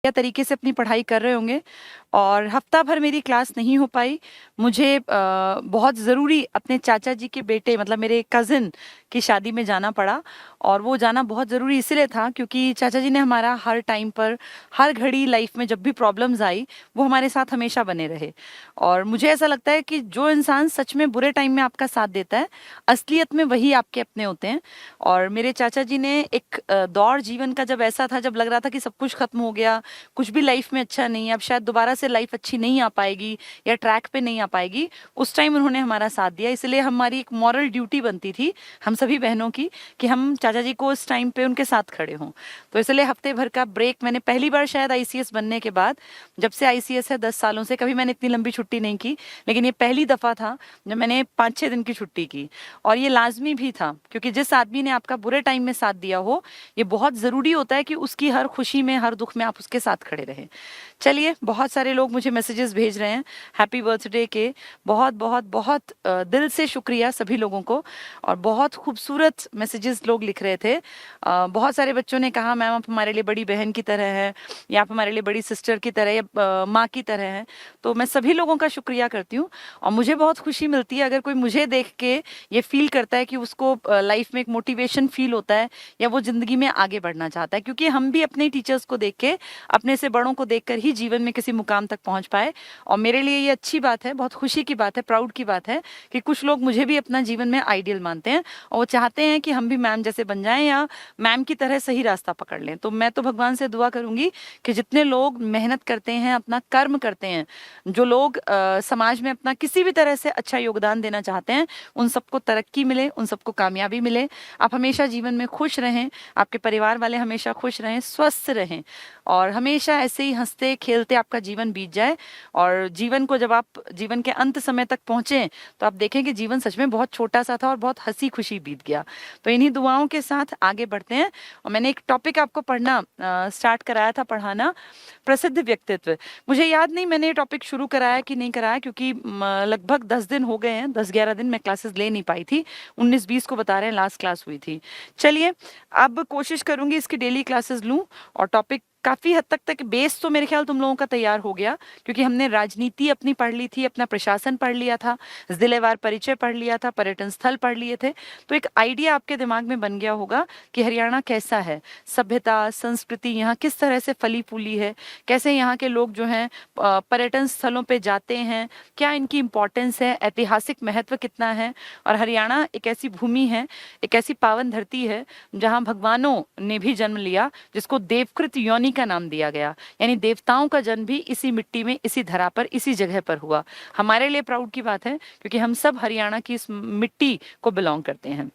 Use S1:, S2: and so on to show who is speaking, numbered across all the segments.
S1: बढ़िया तरीके से अपनी पढ़ाई कर रहे होंगे और हफ्ता भर मेरी क्लास नहीं हो पाई। मुझे बहुत ज़रूरी अपने चाचा जी के बेटे मतलब मेरे कज़िन की शादी में जाना पड़ा और वो जाना बहुत ज़रूरी इसलिए था क्योंकि चाचा जी ने हमारा हर टाइम पर हर घड़ी लाइफ में जब भी प्रॉब्लम्स आई वो हमारे साथ हमेशा बने रहे। और मुझे ऐसा लगता है कि जो इंसान सच में बुरे टाइम में आपका साथ देता है असलियत में वही आपके अपने होते हैं। और मेरे चाचा जी ने एक दौर जीवन का जब ऐसा था जब लग रहा था कि सब कुछ खत्म हो गया, कुछ भी लाइफ में अच्छा नहीं है, अब शायद दोबारा से लाइफ अच्छी नहीं आ पाएगी या ट्रैक पे नहीं आ पाएगी, उस टाइम उन्होंने हमारा साथ दिया। इसलिए हमारी एक मॉरल ड्यूटी बनती थी हम सभी बहनों की कि हम चाचा जी को उस टाइम पे उनके साथ खड़े हों। तो इसलिए हफ्ते भर का ब्रेक मैंने पहली बार शायद आईसीएस बनने के बाद, जब से आईसीएस है 10 सालों से कभी मैंने इतनी लंबी छुट्टी नहीं की, लेकिन ये पहली दफा था जब मैंने 5-6 दिन की छुट्टी की। और ये लाजमी भी था क्योंकि जिस आदमी ने आपका बुरे टाइम में साथ दिया हो ये बहुत जरूरी होता है कि उसकी हर खुशी में हर दुख में आप उसके साथ खड़े रहें। चलिए, बहुत सारे लोग मुझे मैसेजेस भेज रहे हैं हैप्पी बर्थडे के। बहुत बहुत बहुत दिल से शुक्रिया सभी लोगों को। और बहुत खूबसूरत मैसेजेस लोग लिख रहे थे। बहुत सारे बच्चों ने कहा मैम आप हमारे लिए बड़ी बहन की तरह है या आप हमारे लिए बड़ी सिस्टर की तरह या माँ की तरह है। तो मैं सभी लोगों का शुक्रिया करती हूँ और मुझे बहुत खुशी मिलती है अगर कोई मुझे देख के ये फील करता है कि उसको लाइफ में एक मोटिवेशन फील होता है या वो जिंदगी में आगे बढ़ना चाहता है, क्योंकि हम भी अपने टीचर्स को देख के अपने से बड़ों को देखकर ही जीवन में किसी मुकाम तक पहुंच पाए। और मेरे लिए ये अच्छी बात है, बहुत खुशी की बात है, प्राउड की बात है कि कुछ लोग मुझे भी अपना जीवन में आइडियल मानते हैं और वो चाहते हैं कि हम भी मैम जैसे बन जाएं या मैम की तरह सही रास्ता पकड़ लें। तो मैं तो भगवान से दुआ करूंगी कि जितने लोग मेहनत करते हैं, अपना कर्म करते हैं, जो लोग समाज में अपना किसी भी तरह से अच्छा योगदान देना चाहते हैं, उन सबको तरक्की मिले, उन सबको कामयाबी मिले। आप हमेशा जीवन में खुश रहें, आपके परिवार वाले हमेशा खुश रहें, स्वस्थ रहें और हमेशा ऐसे ही हंसते खेलते आपका जीवन बीत जाए। और जीवन को जब आप जीवन के अंत समय तक पहुंचे तो आप देखें कि जीवन सच में बहुत छोटा सा था और बहुत हंसी खुशी बीत गया। तो इन्हीं दुआओं के साथ आगे बढ़ते हैं। और मैंने एक टॉपिक आपको पढ़ना स्टार्ट कराया था, पढ़ाना, प्रसिद्ध व्यक्तित्व। मुझे याद नहीं मैंने ये टॉपिक शुरू कराया कि नहीं कराया, क्योंकि लगभग 10 दिन हो गए हैं, 10-11 दिन मैं क्लासेस ले नहीं पाई थी। 19-20 को बता रहे हैं लास्ट क्लास हुई थी। चलिए, अब कोशिश करूंगी इसकी डेली क्लासेस लूं और टॉपिक काफी हद तक बेस तो मेरे ख्याल तुम लोगों का तैयार हो गया, क्योंकि हमने राजनीति अपनी पढ़ ली थी, अपना प्रशासन पढ़ लिया था, जिलेवार परिचय पढ़ लिया था, पर्यटन स्थल पढ़ लिए थे। तो एक आइडिया आपके दिमाग में बन गया होगा कि हरियाणा कैसा है, सभ्यता संस्कृति यहाँ किस तरह से फली फूली है, कैसे यहाँ के लोग जो हैं पर्यटन स्थलों पे जाते हैं, क्या इनकी इंपॉर्टेंस है, ऐतिहासिक महत्व कितना है। और हरियाणा एक ऐसी भूमि है, एक ऐसी पावन धरती है जहाँ भगवानों ने भी जन्म लिया, जिसको देवकृत योनि का नाम दिया गया, यानी देवताओं का जन्म भी इसी मिट्टी में, इसी धरा पर, इसी जगह पर हुआ। हमारे लिए प्राउड की बात है क्योंकि हम सब हरियाणा की इस मिट्टी को बिलोंग करते हैं।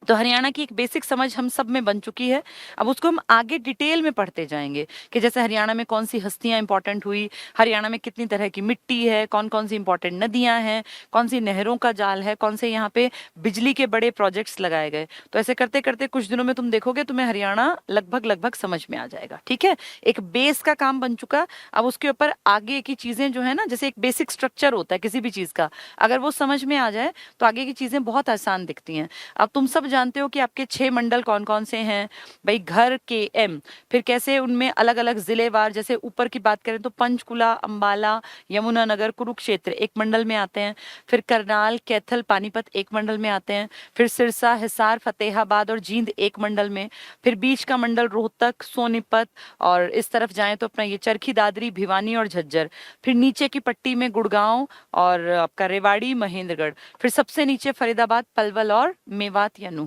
S1: तो हरियाणा की एक बेसिक समझ हम सब में बन चुकी है। अब उसको हम आगे डिटेल में पढ़ते जाएंगे कि जैसे हरियाणा में कौन सी हस्तियां इंपॉर्टेंट हुई, हरियाणा में कितनी तरह की मिट्टी है, कौन कौन सी इंपॉर्टेंट नदियां हैं, कौन सी नहरों का जाल है, कौन से यहाँ पे बिजली के बड़े प्रोजेक्ट्स लगाए गए। तो ऐसे करते करते कुछ दिनों में तुम देखोगे तुम्हें हरियाणा लगभग लगभग समझ में आ जाएगा। ठीक है, एक बेस का काम बन चुका। अब उसके ऊपर आगे की चीजें जो है ना, जैसे एक बेसिक स्ट्रक्चर होता है किसी भी चीज का, अगर वो समझ में आ जाए तो आगे की चीजें बहुत आसान दिखती हैं। अब तुम सब जानते हो कि आपके 6 मंडल कौन कौन से हैं भाई, घर के एम, फिर कैसे उनमें अलग अलग जिलेवार, जैसे ऊपर की बात करें तो पंचकुला, अंबाला, यमुनानगर, कुरुक्षेत्र एक मंडल में आते हैं। फिर करनाल, कैथल, पानीपत एक मंडल में आते हैं। फिर सिरसा, हिसार, फतेहाबाद और जींद एक मंडल में। फिर बीच का मंडल रोहतक, सोनीपत, और इस तरफ जाएं तो अपना ये चरखी दादरी, भिवानी और झज्जर। फिर नीचे की पट्टी में गुड़गांव और आपका रेवाड़ी, महेंद्रगढ़। फिर सबसे नीचे फरीदाबाद, पलवल और मेवात या नूह।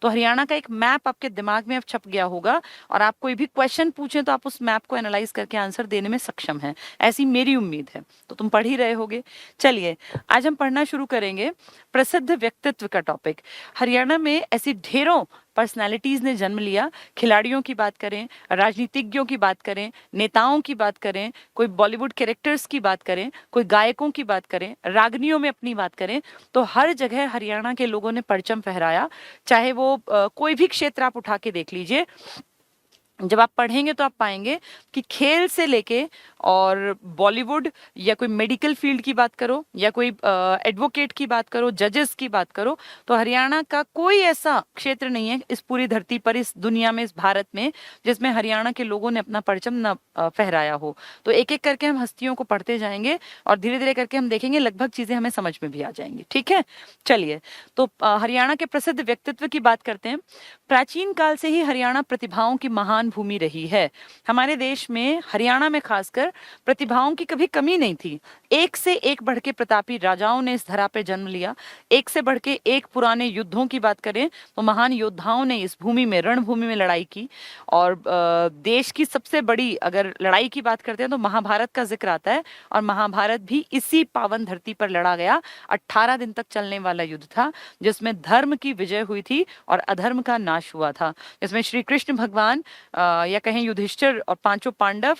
S1: तो हरियाणा का एक मैप आपके दिमाग में अब छप गया होगा और आप कोई भी क्वेश्चन पूछें तो आप उस मैप को एनालाइज करके आंसर देने में सक्षम हैं, ऐसी मेरी उम्मीद है। तो तुम पढ़ ही रहे होगे। चलिए, आज हम पढ़ना शुरू करेंगे प्रसिद्ध व्यक्तित्व का टॉपिक। हरियाणा में ऐसी ढेरों पर्सनालिटीज ने जन्म लिया। खिलाड़ियों की बात करें, राजनीतिज्ञों की बात करें, नेताओं की बात करें, कोई बॉलीवुड कैरेक्टर्स की बात करें, कोई गायकों की बात करें, रागनियों में अपनी बात करें, तो हर जगह हरियाणा के लोगों ने परचम फहराया। चाहे वो कोई भी क्षेत्र आप उठा के देख लीजिए, जब आप पढ़ेंगे तो आप पाएंगे कि खेल से लेके और बॉलीवुड या कोई मेडिकल फील्ड की बात करो या कोई एडवोकेट की बात करो, जजेस की बात करो, तो हरियाणा का कोई ऐसा क्षेत्र नहीं है इस पूरी धरती पर, इस दुनिया में, इस भारत में, जिसमें हरियाणा के लोगों ने अपना परचम न फहराया हो। तो एक एक करके हम हस्तियों को पढ़ते जाएंगे और धीरे धीरे करके हम देखेंगे लगभग चीजें हमें समझ में भी आ जाएंगी। ठीक है, चलिए तो हरियाणा के प्रसिद्ध व्यक्तित्व की बात करते हैं। प्राचीन काल से ही हरियाणा प्रतिभाओं की महान भूमि रही है। हमारे देश में, हरियाणा में खासकर, प्रतिभाओं की कभी कमी नहीं थी। एक से एक बढ़ के प्रतापी राजाओं ने इस धरा पे जन्म लिया। एक से बढ़ के एक पुराने युद्धों की बात करें तो महान योद्धाओं ने इस भूमि में, रणभूमि में लड़ाई की। और देश की सबसे बड़ी अगर लड़ाई की बात करते हैं तो महाभारत का जिक्र आता है, और महाभारत भी इसी पावन धरती पर लड़ा गया। 18 दिन तक चलने वाला युद्ध था, जिसमें धर्म की विजय हुई थी और अधर्म का नाश हुआ था। इसमें श्री कृष्ण भगवान या कहें युधिष्ठिर और पांचों पांडव,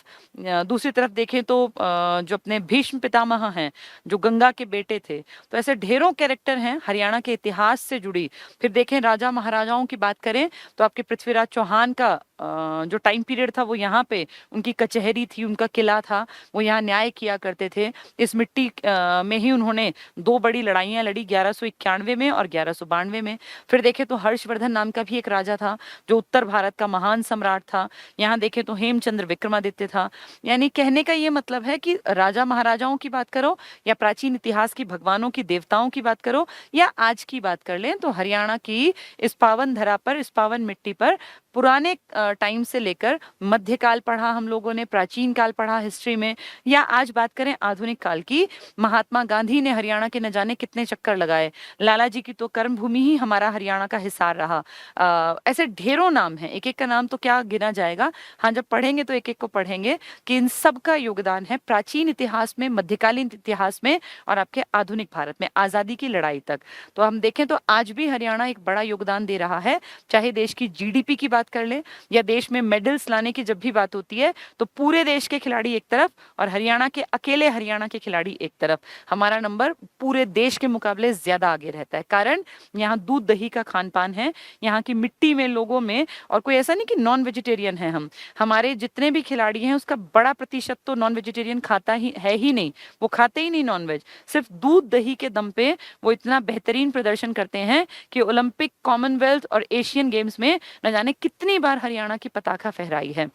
S1: दूसरी तरफ देखें तो जो अपने भीष्म पितामह हैं, जो गंगा के बेटे थे। तो ऐसे ढेरों कैरेक्टर हैं हरियाणा के इतिहास से जुड़ी। फिर देखें राजा महाराजाओं की बात करें तो आपके पृथ्वीराज चौहान का जो टाइम पीरियड था वो यहाँ पे, उनकी कचहरी थी, उनका किला था, वो यहाँ न्याय किया करते थे। इस मिट्टी में ही उन्होंने 2 बड़ी लड़ाइयाँ लड़ी, 1191 में और 1192 में। फिर देखें तो हर्षवर्धन नाम का भी एक राजा था जो उत्तर भारत का महान सम्राट था। यहाँ देखें तो हेमचंद्र विक्रमादित्य था। यानी कहने का ये मतलब है कि राजा महाराजाओं की बात करो या प्राचीन इतिहास की भगवानों की, देवताओं की बात करो, या आज की बात कर लें, तो हरियाणा की इस पावन धरा पर, इस पावन मिट्टी पर पुराने टाइम से लेकर मध्यकाल पढ़ा हम लोगों ने, प्राचीन काल पढ़ा हिस्ट्री में, या आज बात करें आधुनिक काल की, महात्मा गांधी ने हरियाणा के न जाने कितने चक्कर लगाए। लाला जी की तो कर्म भूमि ही हमारा हरियाणा का हिसार रहा। ऐसे ढेरों नाम हैं, एक एक का नाम तो क्या गिना जाएगा। हाँ, जब पढ़ेंगे तो एक एक को पढ़ेंगे कि इन सब का योगदान है प्राचीन इतिहास में, मध्यकालीन इतिहास में, और आपके आधुनिक भारत में आजादी की लड़ाई तक। तो हम देखें तो आज भी हरियाणा एक बड़ा योगदान दे रहा है। चाहे देश की जीडीपी की बात कर ले या देश में मेडल्स लाने की जब भी बात होती है तो पूरे देश के खिलाड़ी एक तरफ और हरियाणा के, अकेले हरियाणा के खिलाड़ी एक तरफ। हमारा नंबर पूरे देश के मुकाबले ज्यादा आगे रहता है। कारण यहाँ दूध दही का खान पान है, यहाँ की मिट्टी में, लोगों में। और कोई ऐसा नहीं कि नॉन वेजिटेरियन है हम, हमारे जितने भी खिलाड़ी हैं उसका बड़ा प्रतिशत तो नॉन वेजिटेरियन खाता ही है ही नहीं, वो खाते ही नहीं नॉन वेज। सिर्फ दूध दही के दम पे वो इतना बेहतरीन प्रदर्शन करते हैं कि ओलंपिक, कॉमनवेल्थ और एशियन गेम्स में न जाने कितनी बार हरियाणा की पताका फहराई है।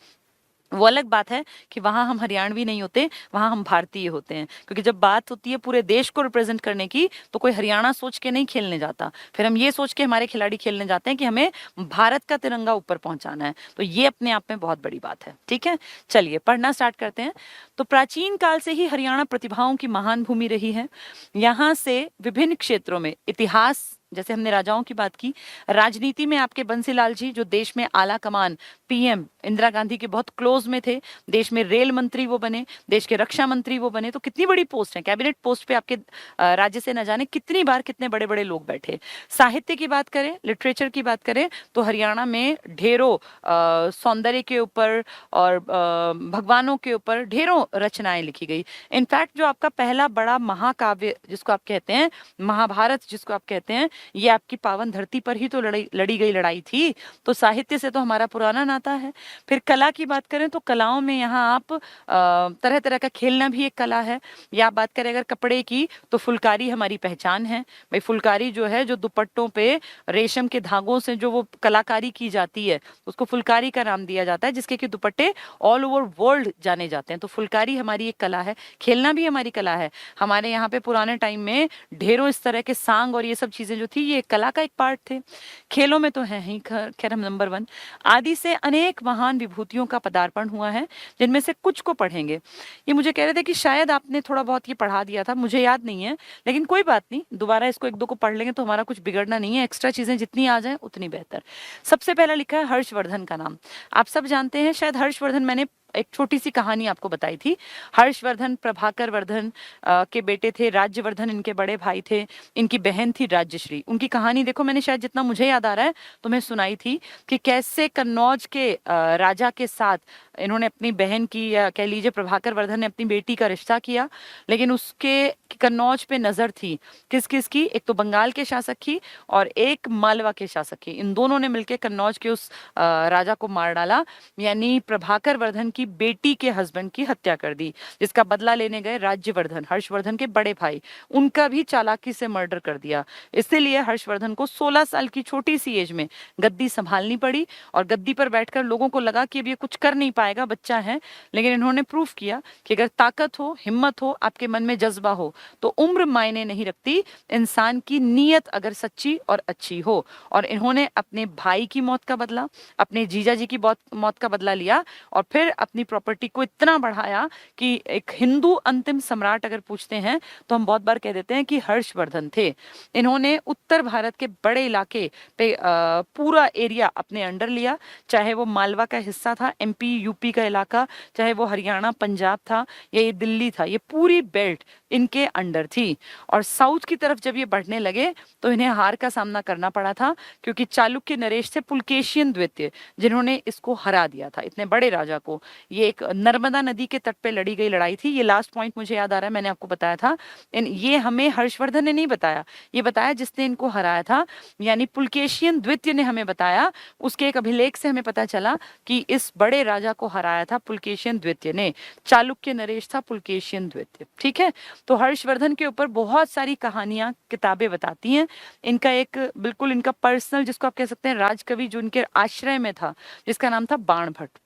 S1: वो अलग बात है कि वहां हम हरियाणवी नहीं होते, वहां हम भारतीय होते हैं। क्योंकि जब बात होती है पूरे देश को रिप्रेजेंट करने की तो कोई हरियाणा सोच के नहीं खेलने जाता, फिर हम ये सोच के हमारे खिलाड़ी खेलने जाते हैं कि हमें भारत का तिरंगा ऊपर पहुंचाना है। तो ये अपने आप में बहुत बड़ी बात है। ठीक है, चलिए पढ़ना स्टार्ट करते हैं। तो प्राचीन काल से ही हरियाणा प्रतिभाओं की महान भूमि रही है। यहाँ से विभिन्न क्षेत्रों में इतिहास, जैसे हमने राजाओं की बात की, राजनीति में आपके बंसीलाल जी जो देश में आला कमान, पीएम इंदिरा गांधी के बहुत क्लोज में थे, देश में रेल मंत्री वो बने, देश के रक्षा मंत्री वो बने। तो कितनी बड़ी पोस्ट है, कैबिनेट पोस्ट पे आपके राज्य से न जाने कितनी बार कितने बड़े बड़े लोग बैठे। साहित्य की बात करें, लिटरेचर की बात करें तो हरियाणा में ढेरों सौंदर्य के ऊपर और भगवानों के ऊपर ढेरों रचनाएं लिखी गई। इनफैक्ट जो आपका पहला बड़ा महाकाव्य जिसको आप कहते हैं, महाभारत जिसको आप कहते हैं, ये आपकी पावन धरती पर ही तो लड़ी गई लड़ाई थी। तो साहित्य से तो हमारा पुराना नाता है। फिर कला की बात करें तो कलाओं में यहाँ आप तरह तरह का खेलना भी एक कला है। या आप बात करें अगर कपड़े की तो फुलकारी हमारी पहचान है। भाई फुलकारी जो है, जो दुपट्टों पे रेशम के धागों से जो वो कलाकारी की जाती है उसको फुलकारी का नाम दिया जाता है, जिसके कि दुपट्टे ऑल ओवर वर्ल्ड जाने जाते हैं। तो फुलकारी हमारी एक कला है, खेलना भी हमारी कला है। हमारे यहाँ पे पुराने टाइम में ढेरों इस तरह के सांग और ये सब चीजें जो थी ये कला का एक पार्ट थे। खेलों में तो है ही खैर हम नंबर 1। आदि से अनेक महान विभूतियों का पदार्पण हुआ है, जिनमें से कुछ को पढ़ेंगे। ये मुझे कह रहे थे कि शायद आपने थोड़ा बहुत ये पढ़ा दिया था, मुझे याद नहीं है, लेकिन कोई बात नहीं, दोबारा इसको 1-2 को पढ़ लेंगे तो हमारा कुछ बिगड़ना नहीं है। एक्स्ट्रा चीजें जितनी आ जाए उतनी बेहतर। सबसे पहला लिखा है हर्षवर्धन का नाम। आप सब जानते हैं शायद हर्षवर्धन, मैंने एक छोटी सी कहानी आपको बताई थी। हर्षवर्धन प्रभाकर वर्धन के बेटे थे, राज्यवर्धन इनके बड़े भाई थे, इनकी बहन थी राज्यश्री। उनकी कहानी देखो, मैंने शायद जितना मुझे याद आ रहा है तुम्हें सुनाई थी कि कैसे कन्नौज के राजा के साथ इन्होंने अपनी बहन की, या कह लीजिए प्रभाकर वर्धन ने अपनी बेटी का रिश्ता किया, लेकिन उसके कन्नौज पे नजर थी किस किस की, एक तो बंगाल के शासक की और एक मालवा के शासक की। इन दोनों ने मिलकर कन्नौज के उस राजा को मार डाला, यानी प्रभाकर वर्धन की बेटी के हस्बैंड की हत्या कर दी, जिसका बदला लेने गए राज्यवर्धन, हर्षवर्धन के बड़े भाई, उनका भी चालाकी से मर्डर कर दिया। इसीलिए हर्षवर्धन को 16 साल की छोटी सी एज में गद्दी संभालनी पड़ी, और गद्दी पर बैठकर लोगों को लगा कि अब ये कुछ कर नहीं पाएगा, बच्चा है, लेकिन इन्होंने प्रूफ किया कि अगर ताकत हो, हिम्मत हो, आपके मन में जज्बा हो, तो उम्र मायने नहीं रखती, इंसान की नीयत अगर सच्ची और अच्छी हो। और इन्होंने अपने भाई की मौत का बदला, अपने जीजा जी की मौत का बदला लिया, और फिर अपनी प्रॉपर्टी को इतना बढ़ाया कि एक हिंदू अंतिम सम्राट अगर पूछते हैं तो हम बहुत बार कह देते हैं कि हर्षवर्धन थे। इन्होंने उत्तर भारत के बड़े इलाके पे पूरा एरिया अपने अंडर लिया, चाहे वो मालवा का हिस्सा था, एमपी यूपी का इलाका, चाहे वो हरियाणा पंजाब था, या ये दिल्ली था, ये पूरी बेल्ट इनके अंडर थी। और साउथ की तरफ जब ये बढ़ने लगे तो इन्हें हार का सामना करना पड़ा था, क्योंकि चालुक्य नरेश से पुलकेशियन द्वितीय जिन्होंने इसको हरा दिया था, इतने बड़े राजा को। ये एक नर्मदा नदी के तट पे लड़ी गई लड़ाई थी। ये लास्ट पॉइंट मुझे याद आ रहा है, मैंने आपको बताया था, ये हमें हर्षवर्धन ने नहीं बताया, ये बताया जिसने इनको हराया था, यानी पुलकेशियन द्वितीय ने हमें बताया। उसके एक अभिलेख से हमें पता चला कि इस बड़े राजा को हराया था पुलकेशियन द्वितीय ने, चालुक्य नरेश था पुलकेशियन द्वितीय। ठीक है, तो हर्षवर्धन के ऊपर बहुत सारी कहानियां, किताबें बताती हैं। इनका एक बिल्कुल इनका पर्सनल, जिसको आप कह सकते हैं राजकवि, जो इनके आश्रय में था, जिसका नाम था बाणभट्ट,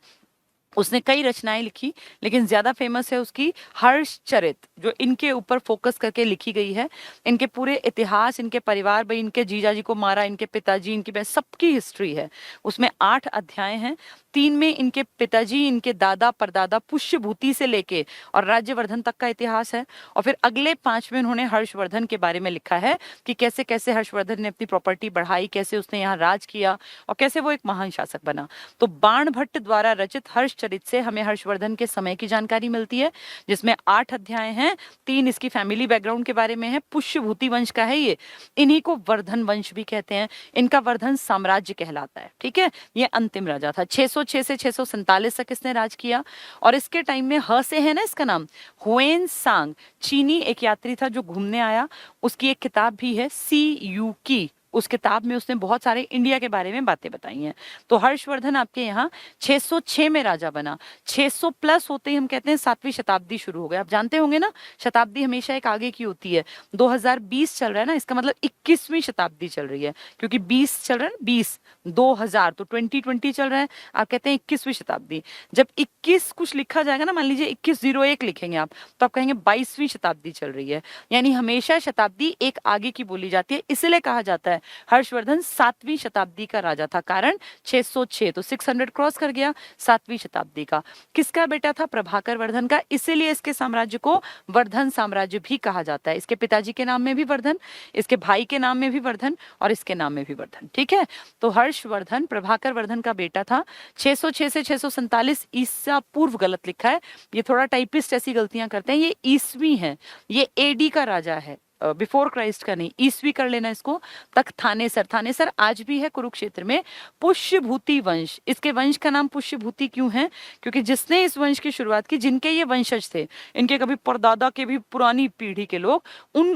S1: उसने कई रचनाएं लिखी, लेकिन ज्यादा फेमस है उसकी हर्षचरित, जो इनके ऊपर फोकस करके लिखी गई है। इनके पूरे इतिहास, इनके परिवार, भाई इनके जीजा जी को मारा, इनके पिताजी, इनकी बहन, सबकी हिस्ट्री है उसमें। 8 अध्याय हैं। 3 में इनके पिताजी, इनके दादा परदादा, पुष्यभूति से लेके और राज्यवर्धन तक का इतिहास है, और फिर अगले 5 में उन्होंने हर्षवर्धन के बारे में लिखा है कि कैसे कैसे हर्षवर्धन ने अपनी प्रॉपर्टी बढ़ाई, कैसे उसने यहाँ राज किया, और कैसे वो एक महान शासक बना। तो बाणभट्ट द्वारा रचित हर्षचरित से हमें हर्षवर्धन के समय की जानकारी मिलती है, जिसमें 8 अध्याय हैं। 3 इसकी फैमिली बैकग्राउंड के बारे में है, पुष्यभूति वंश का है ये, इन्हीं को वर्धन वंश भी कहते हैं, इनका वर्धन साम्राज्य कहलाता है। ठीक है, ये अंतिम राजा था। 606 से 647 तक इसने राज किया, और इसके टाइम में ह से है ना इसका नाम, हुएन सांग, चीनी एक यात्री था जो घूमने आया, उसकी एक किताब भी है सी यू की। उस किताब में उसने बहुत सारे इंडिया के बारे में बातें बताई हैं। तो हर्षवर्धन आपके यहाँ 606 में राजा बना। 600 प्लस होते ही हम कहते हैं 7वीं शताब्दी शुरू हो गई। आप जानते होंगे ना, शताब्दी हमेशा एक आगे की होती है। 2020 चल रहा है ना, इसका मतलब 21वीं शताब्दी चल रही है, क्योंकि 20 चल रहा है ना, 20 2000 तो 2020 चल रहा है, आप कहते हैं 21वीं शताब्दी। जब 21 कुछ लिखा जाएगा ना, मान लीजिए 2101 लिखेंगे आप, तो आप कहेंगे 22वीं शताब्दी चल रही है। यानी हमेशा शताब्दी एक आगे की बोली जाती है, इसलिए कहा जाता है हर्षवर्धन 7वीं शताब्दी का राजा था। कारण 606 तो 600 क्रॉस कर गया, 7वीं शताब्दी का। किसका बेटा था? प्रभाकर वर्धन का, इसीलिए इसके साम्राज्य को वर्धन साम्राज्य भी कहा जाता है। इसके पिताजी के नाम में भी वर्धन, इसके भाई के नाम में भी वर्धन, और इसके नाम में भी वर्धन। ठीक है, तो हर्षवर्धन प्रभाकर वर्धन का बेटा था। 606 से 647 ईसा पूर्व गलत लिखा है, ये थोड़ा टाइपिस्ट ऐसी गलतियां करते हैं, ये ईसवी है, ये एडी का राजा है, बिफोर क्राइस्ट का नहीं, ईसवी कर लेना इसको। तक थानेसर, थानेसर आज भी है कुरुक्षेत्र में। पुष्यभूति वंश, इसके वंश का नाम पुष्यभूति क्यों है? क्योंकि जिसने इस वंश की शुरुआत की, जिनके ये वंशज थे, इनके कभी परदादा के भी पुरानी पीढ़ी के लोग,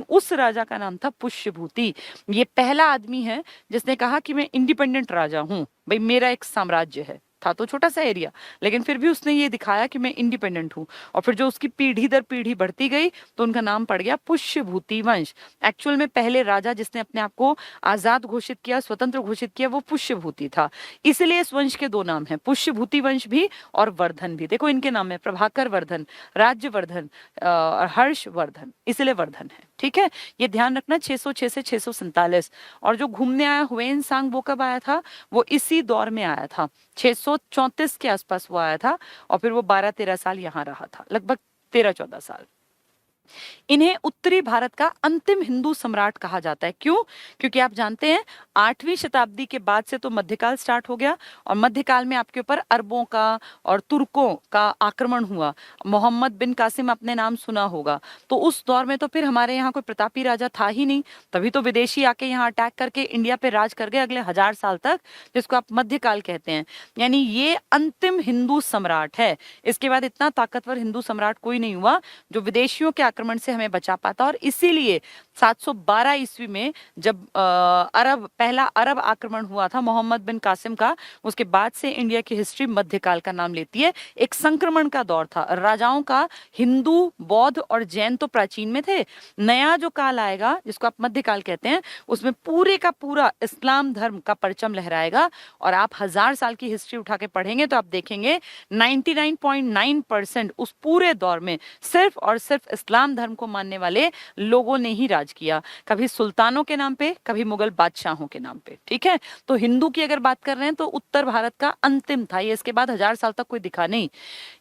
S1: उस राजा का नाम था पुष्यभूति। ये पहला आदमी है जिसने कहा कि मैं इंडिपेंडेंट राजा हूं, भाई मेरा एक साम्राज्य है। था तो छोटा सा एरिया, लेकिन फिर भी उसने ये दिखाया कि मैं इंडिपेंडेंट हूँ। और फिर जो उसकी पीढ़ी दर पीढ़ी बढ़ती गई तो उनका नाम पड़ गया पुष्यभूति वंश। एक्चुअल में पहले राजा जिसने अपने आप को आजाद घोषित किया, स्वतंत्र घोषित किया, वो पुष्यभूति था। इसलिए इस वंश के 2 नाम हैं, पुष्यभूति वंश भी और वर्धन भी। देखो इनके नाम है प्रभाकर वर्धन, राज्यवर्धन और हर्षवर्धन, इसलिए वर्धन है। ठीक है, ये ध्यान रखना। 606 से 647। और जो घूमने आया हुएन सांग, वो कब आया था? वो इसी दौर में आया था, 634 के आसपास वो आया था, और फिर वो 12-13 साल यहाँ रहा था, लगभग 13-14 साल। इन्हें उत्तरी भारत का अंतिम हिंदू सम्राट कहा जाता है। क्यों? क्योंकि आप जानते हैं 8वीं शताब्दी के बाद से तो मध्यकाल स्टार्ट हो गया, और मध्यकाल में आपके ऊपर अरबों का और तुर्कों का आक्रमण हुआ। मोहम्मद बिन कासिम आपने नाम सुना होगा। तो उस दौर में तो फिर हमारे यहाँ कोई प्रतापी राजा था ही नहीं, तभी तो विदेशी आके यहाँ अटैक करके इंडिया पे राज कर गए अगले 1000 साल तक, जिसको आप मध्यकाल कहते हैं। यानी ये अंतिम हिंदू सम्राट है। इसके बाद इतना ताकतवर हिंदू सम्राट कोई नहीं हुआ जो विदेशियों के आक्रमण से हमें बचा पाता। और इसीलिए 712 ईस्वी में जब पहला अरब आक्रमण हुआ था मोहम्मद बिन कासिम का, उसके बाद से इंडिया की हिस्ट्री मध्यकाल का नाम लेती है। एक संक्रमण का दौर था राजाओं का। हिंदू, बौद्ध और जैन तो प्राचीन में थे, नया जो काल आएगा जिसको आप मध्यकाल कहते हैं, उसमें पूरे का पूरा इस्लाम धर्म का परचम लहराएगा। और आप 1000 साल की हिस्ट्री उठा के पढ़ेंगे तो आप देखेंगे 99.9% उस पूरे दौर में सिर्फ और सिर्फ इस्लाम धर्म को मानने वाले लोगों ने ही राज किया, कभी सुल्तानों के नाम पे, कभी मुगल बादशाहों के नाम पे। ठीक है, तो हिंदू की अगर बात कर रहे हैं तो उत्तर भारत का अंतिम था ये। इसके बाद 1000 साल तक कोई दिखा नहीं।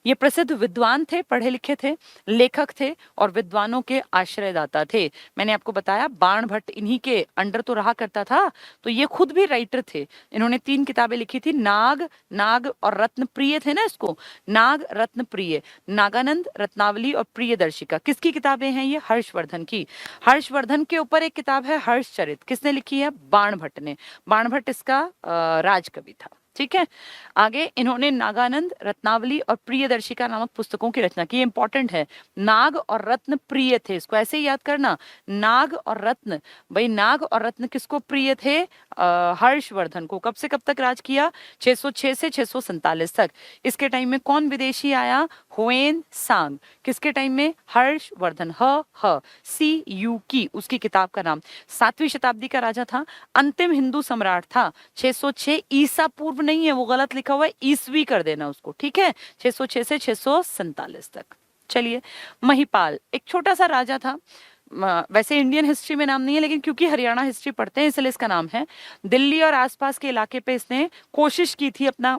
S1: ये प्रसिद्ध विद्वान थे, पढ़े लिखे थे, लेखक थे और विद्वानों के आश्रयदाता थे। मैंने आपको बताया बाण भट्ट इन्हीं के अंडर तो रहा करता था, तो ये खुद भी राइटर थे। इन्होंने 3 किताबें लिखी थी, नाग और रत्न प्रिय थे ना इसको, नाग रत्न प्रिय, नागानंद, रत्नावली और प्रियदर्शिका। किसकी किताबें हैं ये? हर्षवर्धन की। हर्षवर्धन के ऊपर एक किताब है हर्षचरित, किसने लिखी है? बाण भट्ट ने। बाण भट्ट इसका राजकवि था। ठीक है, आगे इन्होंने नागानंद, रत्नावली और प्रियदर्शिका नामक पुस्तकों की रचना की। इंपॉर्टेंट है, नाग और रत्न प्रिय थे, इसको ऐसे ही याद करना, नाग और रत्न। भाई नाग और रत्न किसको प्रिय थे? हर्षवर्धन को। कब से कब तक राज किया? 606 से 647 तक। इसके टाइम में कौन विदेशी आया? हुएन सांग। किसके टाइम में? हर्षवर्धन, CU की उसकी किताब का नाम। 7वीं शताब्दी का राजा था, अंतिम हिंदू सम्राट था। 606 ईसा पूर्व नहीं है, वो गलत लिखा हुआ है, ईसवी कर देना उसको। ठीक है, 606 से 647 तक। चलिए, महिपाल एक छोटा सा राजा था। वैसे इंडियन हिस्ट्री में नाम नहीं है, लेकिन क्योंकि हरियाणा हिस्ट्री पढ़ते हैं इसलिए इसका नाम है। दिल्ली और आसपास के इलाके पे इसने कोशिश की थी अपना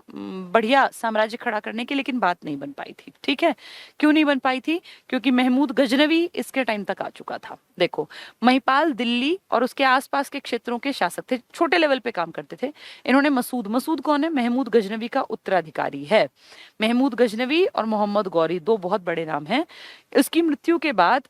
S1: बढ़िया साम्राज्य खड़ा करने की, लेकिन बात नहीं बन पाई थी। ठीक है, क्यों नहीं बन पाई थी? क्योंकि महमूद गजनवी इसके टाइम तक आ चुका था। देखो, महिपाल दिल्ली और उसके आसपास के क्षेत्रों के शासक थे, छोटे लेवल पे काम करते थे। इन्होंने मसूद कौन है? महमूद गजनवी का उत्तराधिकारी है। महमूद गजनवी और मोहम्मद गौरी 2 बहुत बड़े नाम हैं। उसकी मृत्यु के बाद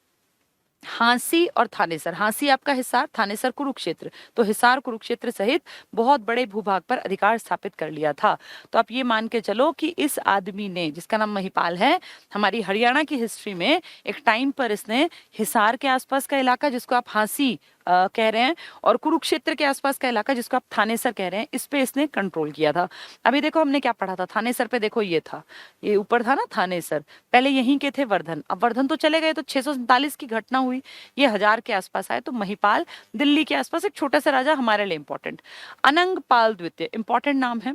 S1: हांसी और थानेसर, हांसी आपका हिसार, थानेसर कुरुक्षेत्र, तो हिसार कुरुक्षेत्र सहित बहुत बड़े भूभाग पर अधिकार स्थापित कर लिया था। तो आप ये मान के चलो कि इस आदमी ने, जिसका नाम महिपाल है, हमारी हरियाणा की हिस्ट्री में एक टाइम पर इसने हिसार के आसपास का इलाका जिसको आप हांसी कह रहे हैं, और कुरुक्षेत्र के आसपास का इलाका जिसको आप थानेसर कह रहे हैं, इस पे इसने कंट्रोल किया था। अभी देखो हमने क्या पढ़ा था थानेसर पे, देखो ये था, ये ऊपर था ना थानेसर, पहले यहीं के थे वर्धन। अब वर्धन तो चले गए, तो 647 की घटना हुई, ये 1000 के आसपास आए। तो महिपाल दिल्ली के आसपास एक छोटा सा राजा, हमारे लिए इंपॉर्टेंट। अनंगपाल द्वितीय इंपॉर्टेंट नाम है,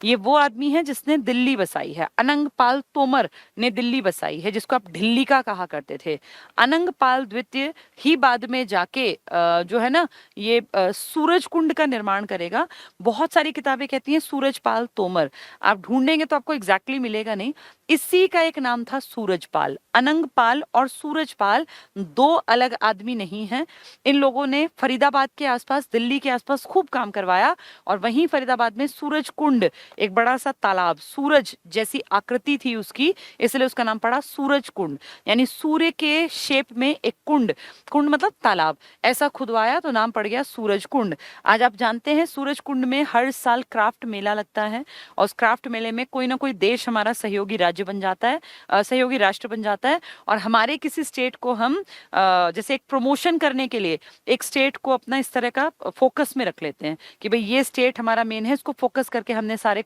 S1: ये वो आदमी है जिसने दिल्ली बसाई है। अनंगपाल तोमर ने दिल्ली बसाई है, जिसको आप ढिल्ली का कहा करते थे। अनंगपाल द्वितीय ही बाद में जाके जो है ना ये सूरज कुंड का निर्माण करेगा। बहुत सारी किताबें कहती हैं सूरजपाल तोमर, आप ढूंढेंगे तो आपको एग्जैक्टली मिलेगा नहीं। इसी का एक नाम था सूरजपाल। अनंगपाल और सूरजपाल 2 अलग आदमी नहीं हैं। इन लोगों ने फरीदाबाद के आसपास, दिल्ली के आसपास खूब काम करवाया, और वहीं फरीदाबाद में सूरज कुंड, एक बड़ा सा तालाब, सूरज जैसी आकृति थी उसकी, इसलिए उसका नाम पड़ा सूरज कुंड, यानी सूर्य के शेप में एक कुंड, कुंड मतलब तालाब, ऐसा खुदवाया तो नाम पड़ गया सूरज कुंड। आज आप जानते हैं सूरज कुंड में हर साल क्राफ्ट मेला लगता है, और उस क्राफ्ट मेले में कोई ना कोई देश हमारा सहयोगी राज्य बन जाता है, सहयोगी राष्ट्र बन जाता है, और हमारे किसी स्टेट को हम जैसे एक प्रमोशन करने के लिए एक स्टेट को अपना इस तरह का फोकस में रख लेते हैं कि भाई ये स्टेट हमारा मेन है, इसको फोकस करके हमने सारे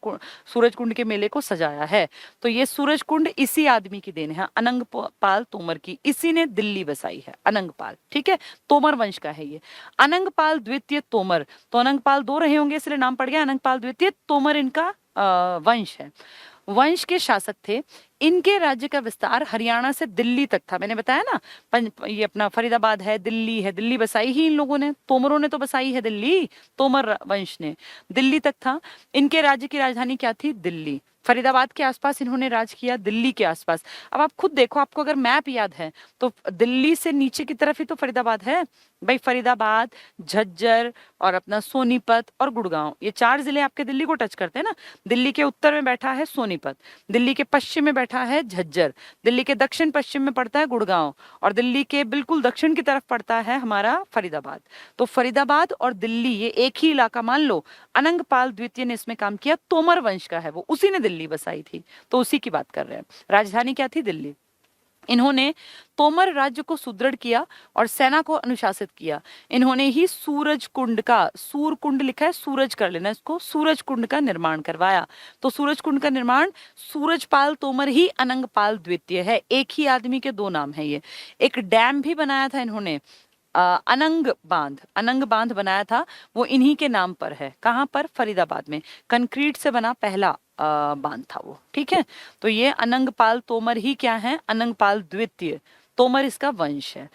S1: सूरज कुंड के मेले को सजाया है। तो ये सूरज कुंड इसी आदमी की देन है, अनंगपाल तोमर की। इसी ने दिल्ली बसाई है, अनंगपाल। ठीक है, तोमर वंश का है ये। अनंगपाल द्वितीय तोमर, तो अनंगपाल 2 रहे होंगे इसलिए नाम पड़ गया अनंगपाल द्वितीय। तोमर इनका वंश है, वंश के शासक थे। इनके राज्य का विस्तार हरियाणा से दिल्ली तक था। मैंने बताया ना, ये अपना फरीदाबाद है, दिल्ली है, दिल्ली बसाई ही इन लोगों ने, तोमरों ने तो बसाई है दिल्ली, तोमर वंश ने, दिल्ली तक था। इनके राज्य की राजधानी क्या थी? दिल्ली। फरीदाबाद के आसपास इन्होंने राज किया, दिल्ली के आसपास। अब आप खुद देखो, आपको अगर मैप याद है तो दिल्ली से नीचे की तरफ ही तो फरीदाबाद है भाई। फरीदाबाद, झज्जर और अपना सोनीपत और गुड़गांव, ये 4 जिले आपके दिल्ली को टच करते हैं ना। दिल्ली के उत्तर में बैठा है सोनीपत, दिल्ली के पश्चिम में बैठा है झज्जर, दिल्ली के दक्षिण पश्चिम में पड़ता है गुड़गांव, और दिल्ली के बिल्कुल दक्षिण की तरफ पड़ता है हमारा फरीदाबाद। तो फरीदाबाद और दिल्ली ये एक ही इलाका मान लो। अनंगपाल द्वितीय ने इसमें काम किया, तोमर वंश का है वो, उसी ने दिल्ली बसाई थी, तो उसी की बात कर रहे हैं। राजधानी क्या थी? दिल्ली। इन्होंने तोमर राज्य को सुदृढ़ किया और सेना को अनुशासित किया। इन्होंने ही सूरज कुंड का, सूर कुंड लिखा है, सूरज कर लेना इसको, सूरज कुंड का निर्माण करवाया। तो सूरज कुंड का निर्माण सूरजपाल तोमर ही अनंगपाल द्वितीय है, एक ही आदमी के 2 नाम है ये। एक डैम भी बनाया था इन्होंने, अनंग बांध बनाया था, वो इन्हीं के नाम पर है। कहाँ पर? फरीदाबाद में। कंक्रीट से बना पहला बांध था वो, ठीक है। तो ये अनंगपाल तोमर ही क्या है? अनंगपाल द्वितीय, तोमर इसका वंश है।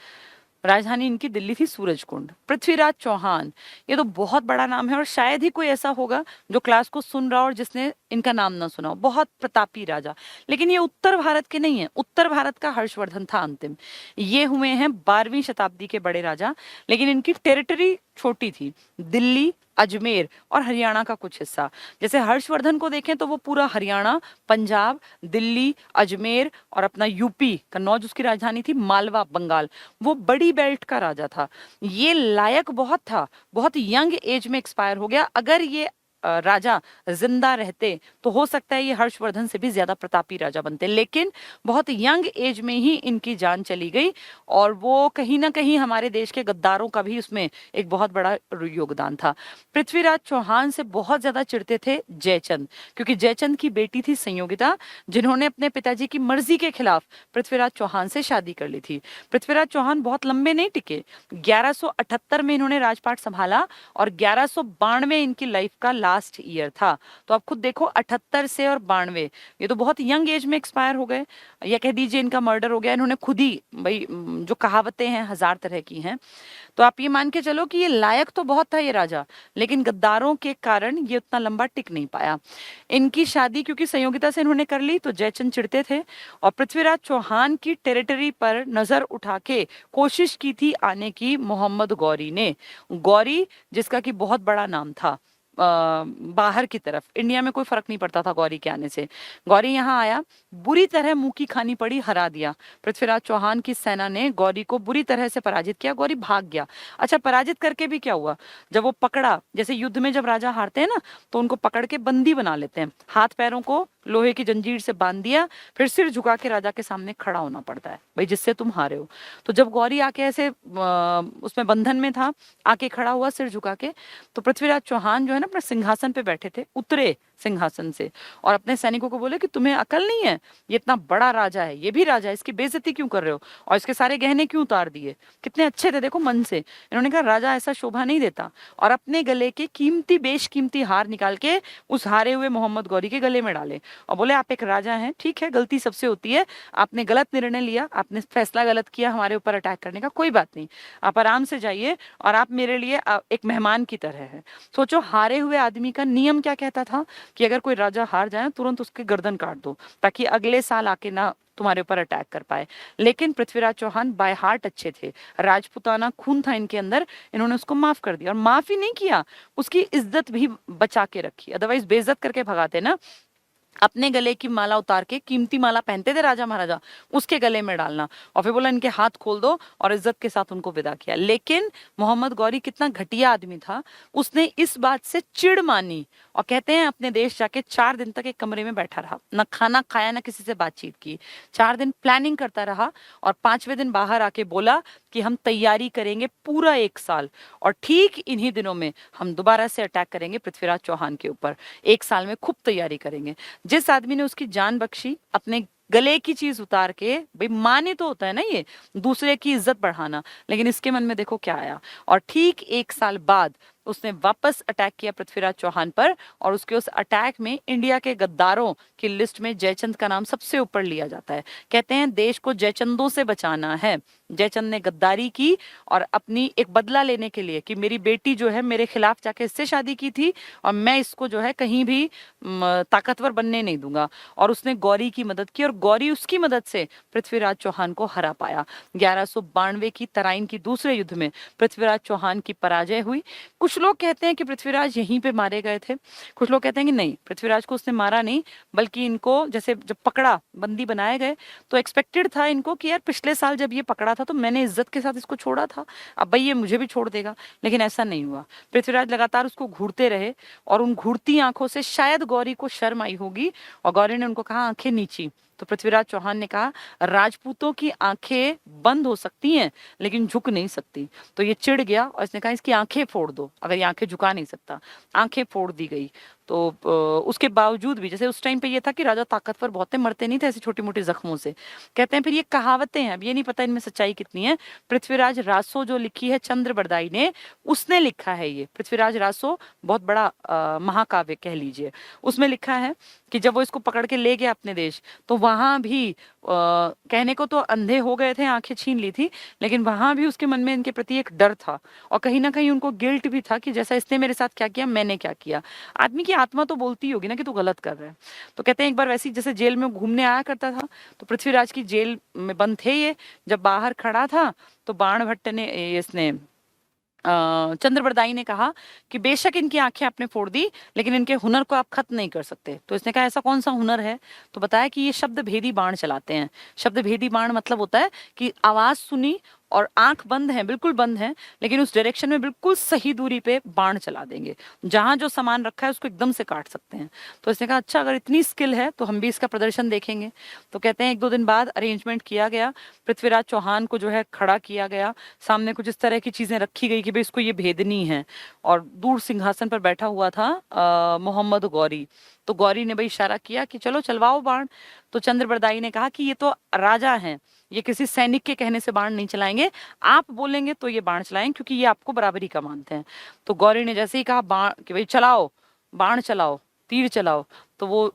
S1: राजधानी इनकी दिल्ली थी सूरजकुंड। पृथ्वीराज चौहान, ये तो बहुत बड़ा नाम है और शायद ही कोई ऐसा होगा जो क्लास को सुन रहा हो और जिसने इनका नाम ना सुना हो। बहुत प्रतापी राजा, लेकिन ये उत्तर भारत के नहीं है। उत्तर भारत का हर्षवर्धन था अंतिम। ये हुए हैं 12वीं शताब्दी के बड़े राजा, लेकिन इनकी टेरिटरी छोटी थी, दिल्ली, अजमेर और हरियाणा का कुछ हिस्सा। जैसे हर्षवर्धन को देखें तो वो पूरा हरियाणा, पंजाब, दिल्ली, अजमेर और अपना यूपी, कन्नौज उसकी राजधानी थी, मालवा, बंगाल, वो बड़ी बेल्ट का राजा था। ये लायक बहुत था, बहुत यंग एज में एक्सपायर हो गया। अगर ये राजा जिंदा रहते तो हो सकता है ये हर्षवर्धन से भी ज्यादा प्रतापी राजा बनते, लेकिन बहुत यंग एज में ही इनकी जान चली गई। और वो कहीं ना कहीं हमारे देश के गद्दारों का भी उसमें एक बहुत बड़ा योगदान था। पृथ्वीराज चौहान से बहुत ज्यादा चिढ़ते थे जयचंद, क्योंकि जयचंद की बेटी थी संयोगिता, जिन्होंने अपने पिताजी की मर्जी के खिलाफ पृथ्वीराज चौहान से शादी कर ली थी। पृथ्वीराज चौहान बहुत लंबे नहीं टिके, 1178 में इन्होंने राजपाट संभाला और 1192 इनकी लाइफ का लास्ट ईयर था। तो आप खुद देखो, 78 से और 92, ये तो बहुत यंग एज में एक्सपायर हो गए, या कह दीजिए इनका मर्डर हो गया। इन्होंने खुद ही, भाई जो कहावतें हैं 1000 तरह की हैं, तो आप ये मान के चलो कि ये लायक तो बहुत था ये राजा, लेकिन गद्दारों के कारण ये उतना लंबा टिक नहीं पाया। इनकी शादी क्योंकि संयोगिता से इन्होंने कर ली तो जयचंद चिढ़ते थे और पृथ्वीराज चौहान की टेरिटरी पर नजर उठा के कोशिश की थी आने की मोहम्मद गौरी ने। गौरी जिसका कि बहुत बड़ा नाम था बाहर की तरफ, इंडिया में कोई फर्क नहीं पड़ता था गौरी के आने से। गौरी यहाँ आया, बुरी तरह मुंह की खानी पड़ी, हरा दिया। पृथ्वीराज चौहान की सेना ने गौरी को बुरी तरह से पराजित किया, गौरी भाग गया। अच्छा, पराजित करके भी क्या हुआ? जब वो पकड़ा, जैसे युद्ध में जब राजा हारते हैं ना तो उनको पकड़ के बंदी बना लेते हैं, हाथ पैरों को लोहे की जंजीर से बांध दिया, फिर सिर झुका के राजा के सामने खड़ा होना पड़ता है, भाई जिससे तुम हारे हो। तो जब गौरी आके ऐसे उसमें बंधन में था, आके खड़ा हुआ सिर झुका के, तो पृथ्वीराज चौहान जो है ना अपने सिंहासन पे बैठे थे, उतरे सिंहासन से और अपने सैनिकों को बोले कि तुम्हें अकल नहीं है, ये इतना बड़ा राजा है, ये भी राजा है, इसकी बेइज्जती क्यों कर रहे हो और इसके सारे गहने क्यों उतार दिए? कितने अच्छे थे देखो मन से। इन्होंने कहा राजा ऐसा शोभा नहीं देता, और अपने गले के कीमती बेशकीमती हार निकाल के उस हारे हुए मोहम्मद गौरी के गले में डाले और बोले आप एक राजा हैं, ठीक है गलती सबसे होती है, आपने गलत निर्णय लिया, आपने फैसला गलत किया हमारे ऊपर अटैक करने का, कोई बात नहीं, आप आराम से जाइए और आप मेरे लिए एक मेहमान की तरह है। सोचो, हारे हुए आदमी का नियम क्या कहता था कि अगर कोई राजा हार जाए तुरंत उसके गर्दन काट दो ताकि अगले साल आके ना तुम्हारे ऊपर अटैक कर पाए। लेकिन पृथ्वीराज चौहान बाय हार्ट अच्छे थे, राजपुताना खून था इनके अंदर, इन्होंने उसको माफ कर दिया और माफ ही नहीं किया, उसकी इज्जत भी बचा के रखी। अदरवाइज बेइज्जत करके भगाते ना, अपने गले की माला उतार के, कीमती माला पहनते थे राजा महाराजा, उसके गले में डालना और फिर बोला इनके हाथ खोल दो और इज्जत के साथ उनको विदा किया। लेकिन मोहम्मद गौरी कितना घटिया आदमी था, उसने इस बात से चिढ़ मानी और कहते हैं अपने देश जाके 4 दिन तक एक कमरे में बैठा रहा, ना खाना खाया ना किसी से बातचीत की, 4 दिन प्लानिंग करता रहा और 5वें दिन बाहर आके बोला कि हम तैयारी करेंगे पूरा 1 साल और ठीक इन्हीं दिनों में हम दोबारा से अटैक करेंगे पृथ्वीराज चौहान के ऊपर, 1 साल में खूब तैयारी करेंगे। जिस आदमी ने उसकी जान बख्शी, अपने गले की चीज उतार के, भाई माने तो होता है ना ये दूसरे की इज्जत बढ़ाना, लेकिन इसके मन में देखो क्या आया। और ठीक 1 साल बाद उसने वापस अटैक किया पृथ्वीराज चौहान पर, और उसके उस अटैक में इंडिया के गद्दारों की लिस्ट में जयचंद का नाम सबसे ऊपर लिया जाता है। कहते हैं देश को जयचंदों से बचाना है। जयचंद ने गद्दारी की और अपनी एक बदला लेने के लिए कि मेरी बेटी जो है मेरे खिलाफ जाके इससे शादी की थी और मैं इसको जो है कहीं भी ताकतवर बनने नहीं दूंगा, और उसने गौरी की मदद की और गौरी उसकी मदद से पृथ्वीराज चौहान को हरा पाया। 1192 की तराइन की दूसरे युद्ध में पृथ्वीराज चौहान की पराजय हुई। कुछ लोग कहते हैं कि पृथ्वीराज यहीं पे मारे गए थे, कुछ लोग कहते हैं कि नहीं, पृथ्वीराज को उसने मारा नहीं, बल्कि इनको जैसे जब पकड़ा, बंदी बनाए गए, तो एक्सपेक्टेड था इनको कि यार पिछले साल जब ये पकड़ा था तो मैंने इज्जत के साथ इसको छोड़ा था, अब भाई ये मुझे भी छोड़ देगा, लेकिन ऐसा नहीं हुआ। पृथ्वीराज लगातार उसको घूरते रहे और उन घूरती आंखों से शायद गौरी को शर्म आई होगी और गौरी ने उनको कहा आंखें नीची। तो पृथ्वीराज चौहान ने कहा राजपूतों की आंखें बंद हो सकती हैं लेकिन झुक नहीं सकती। तो ये चिढ़ गया और इसने कहा इसकी आंखें फोड़ दो, अगर ये आंखें झुका नहीं सकता। आंखें फोड़ दी गई। तो उसके बावजूद भी, जैसे उस टाइम पे ये था कि राजा ताकतवर बहुत थे, मरते नहीं थे ऐसी छोटी मोटी जख्मों से। कहते हैं फिर ये कहावतें हैं, अब ये नहीं पता इनमें सच्चाई कितनी है। पृथ्वीराज रासो जो लिखी है चंद्र बरदाई ने, उसने लिखा है ये पृथ्वीराज रासो, बहुत बड़ा महाकाव्य कह लीजिए। उसमें लिखा है कि जब वो इसको पकड़ के ले गया अपने देश, तो वहां भी कहने को तो अंधे हो गए थे, आंखें छीन ली थी, लेकिन वहां भी उसके मन में इनके प्रति एक डर था और कहीं ना कहीं उनको गिल्ट भी था कि जैसा इसने मेरे साथ क्या किया मैंने क्या किया। आदमी की आत्मा तो बोलती होगी ना कि तू गलत कर रहा है। तो कहते हैं एक बार वैसे जैसे जेल में घूमने आया करता था, तो पृथ्वीराज की जेल में बंद थे ये, जब बाहर खड़ा था तो बाण भट्ट ने इसने चंद्रबरदाई ने कहा कि बेशक इनकी आंखें आपने फोड़ दी लेकिन इनके हुनर को आप खत्म नहीं कर सकते। तो इसने कहा ऐसा कौन सा हुनर है? तो बताया कि ये शब्द भेदी बाण चलाते हैं। शब्द भेदी बाण मतलब होता है कि आवाज सुनी और आंख बंद है, बिल्कुल बंद है, लेकिन उस डायरेक्शन में बिल्कुल सही दूरी पे बाण चला देंगे, जहां जो सामान रखा है उसको एकदम से काट सकते हैं। तो इसने कहा अच्छा अगर इतनी स्किल है तो हम भी इसका प्रदर्शन देखेंगे। तो कहते हैं 1-2 दिन बाद अरेंजमेंट किया गया, पृथ्वीराज चौहान को जो है खड़ा किया गया, सामने कुछ इस तरह की चीजें रखी गई कि भाई इसको ये भेदनी है, और दूर सिंहासन पर बैठा हुआ था मोहम्मद गौरी। तो गौरी ने भाई इशारा किया कि चलो चलवाओ बाण। तो चंद्रबरदाई ने कहा कि ये तो राजा हैं, ये किसी सैनिक के कहने से बाण नहीं चलाएंगे, आप बोलेंगे तो ये बाण चलाएंगे क्योंकि ये आपको बराबरी का मानते हैं। तो गौरी ने जैसे ही कहा बाण कि भाई चलाओ, बाण चलाओ, तीर चलाओ, तो वो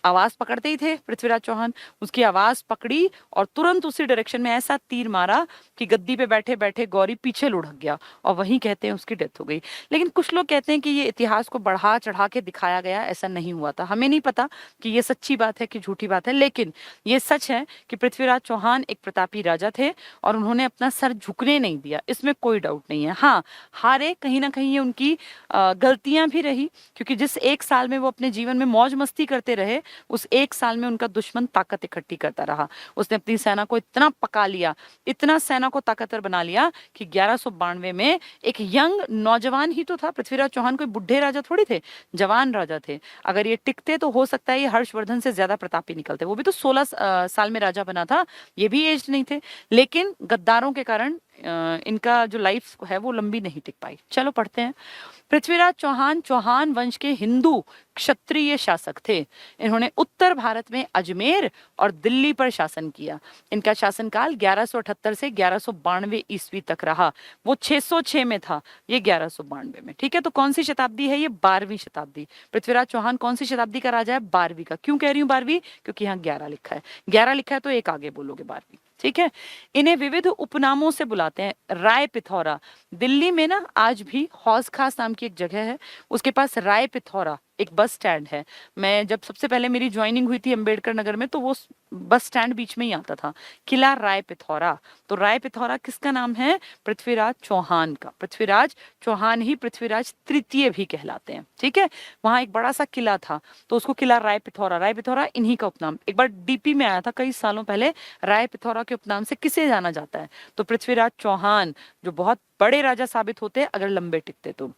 S1: आवाज पकड़ते ही थे पृथ्वीराज चौहान, उसकी आवाज पकड़ी और तुरंत उसी डायरेक्शन में ऐसा तीर मारा कि गद्दी पे बैठे बैठे गौरी पीछे लुढ़क गया और वहीं कहते हैं उसकी डेथ हो गई। लेकिन कुछ लोग कहते हैं कि ये इतिहास को बढ़ा चढ़ा के दिखाया गया, ऐसा नहीं हुआ था। हमें नहीं पता कि ये सच्ची बात है कि झूठी बात है, लेकिन ये सच है कि पृथ्वीराज चौहान एक प्रतापी राजा थे और उन्होंने अपना सर झुकने नहीं दिया, इसमें कोई डाउट नहीं है। हाँ, हारे कहीं ना कहीं ये उनकी गलतियां भी रही, क्योंकि जिस 1 साल में वो अपने जीवन में मौज मस्ती करते रहे, उस 1 साल में उनका दुश्मन ताकत इकट्ठी करता रहा। उसने अपनी सेना को इतना पका लिया, इतना सेना को ताकतवर बना लिया कि 1192 में एक यंग नौजवान ही तो था। पृथ्वीराज चौहान कोई बुढ़े राजा थोड़ी थे, जवान राजा थे। अगर ये टिकते तो हो सकता है ये हर्षवर्धन से ज्यादा प्रतापी निकलते। वो भी तो 16 साल में राजा बना था, ये भी एज नहीं थे, लेकिन गद्दारों के कारण इनका जो लाइफ है वो लंबी नहीं टिक पाई। चलो पढ़ते हैं। पृथ्वीराज चौहान चौहान वंश के हिंदू क्षत्रिय शासक थे। इन्होंने उत्तर भारत में अजमेर और दिल्ली पर शासन किया। इनका शासनकाल 1178 से 1192 ईस्वी तक रहा। वो 606 में था, ये 1192 में। ठीक है, तो कौन सी शताब्दी है ये? 12वीं शताब्दी। पृथ्वीराज चौहान कौन सी शताब्दी का राजा है? 12वीं का। क्यों कह रही हूँ 12वीं? क्योंकि यहाँ 11 लिखा है, 11 लिखा है तो एक आगे बोलोगे 12वीं। ठीक है। इन्हें विविध उपनामों से बुलाते हैं। राय पिथौरा, दिल्ली में ना आज भी हौज खास नाम की एक जगह है, उसके पास राय पिथौरा एक बस स्टैंड है। मैं जब सबसे पहले मेरी ज्वाइनिंग हुई थी अंबेडकर नगर में, तो वो बस स्टैंड बीच में ही आता था, किला राय पिथौरा। तो राय पिथौरा किसका नाम है? पृथ्वीराज चौहान का। पृथ्वीराज चौहान ही पृथ्वीराज तृतीय भी कहलाते हैं। ठीक है, वहां एक बड़ा सा किला था तो उसको किला राय पिथौरा, राय पिथौरा इन्हीं का उपनाम। एक बार डीपी में आया था कई सालों पहले, राय पिथौरा के उपनाम से किसे जाना जाता है? तो पृथ्वीराज चौहान, जो बहुत बड़े राजा साबित होते अगर लंबे टिकते तो।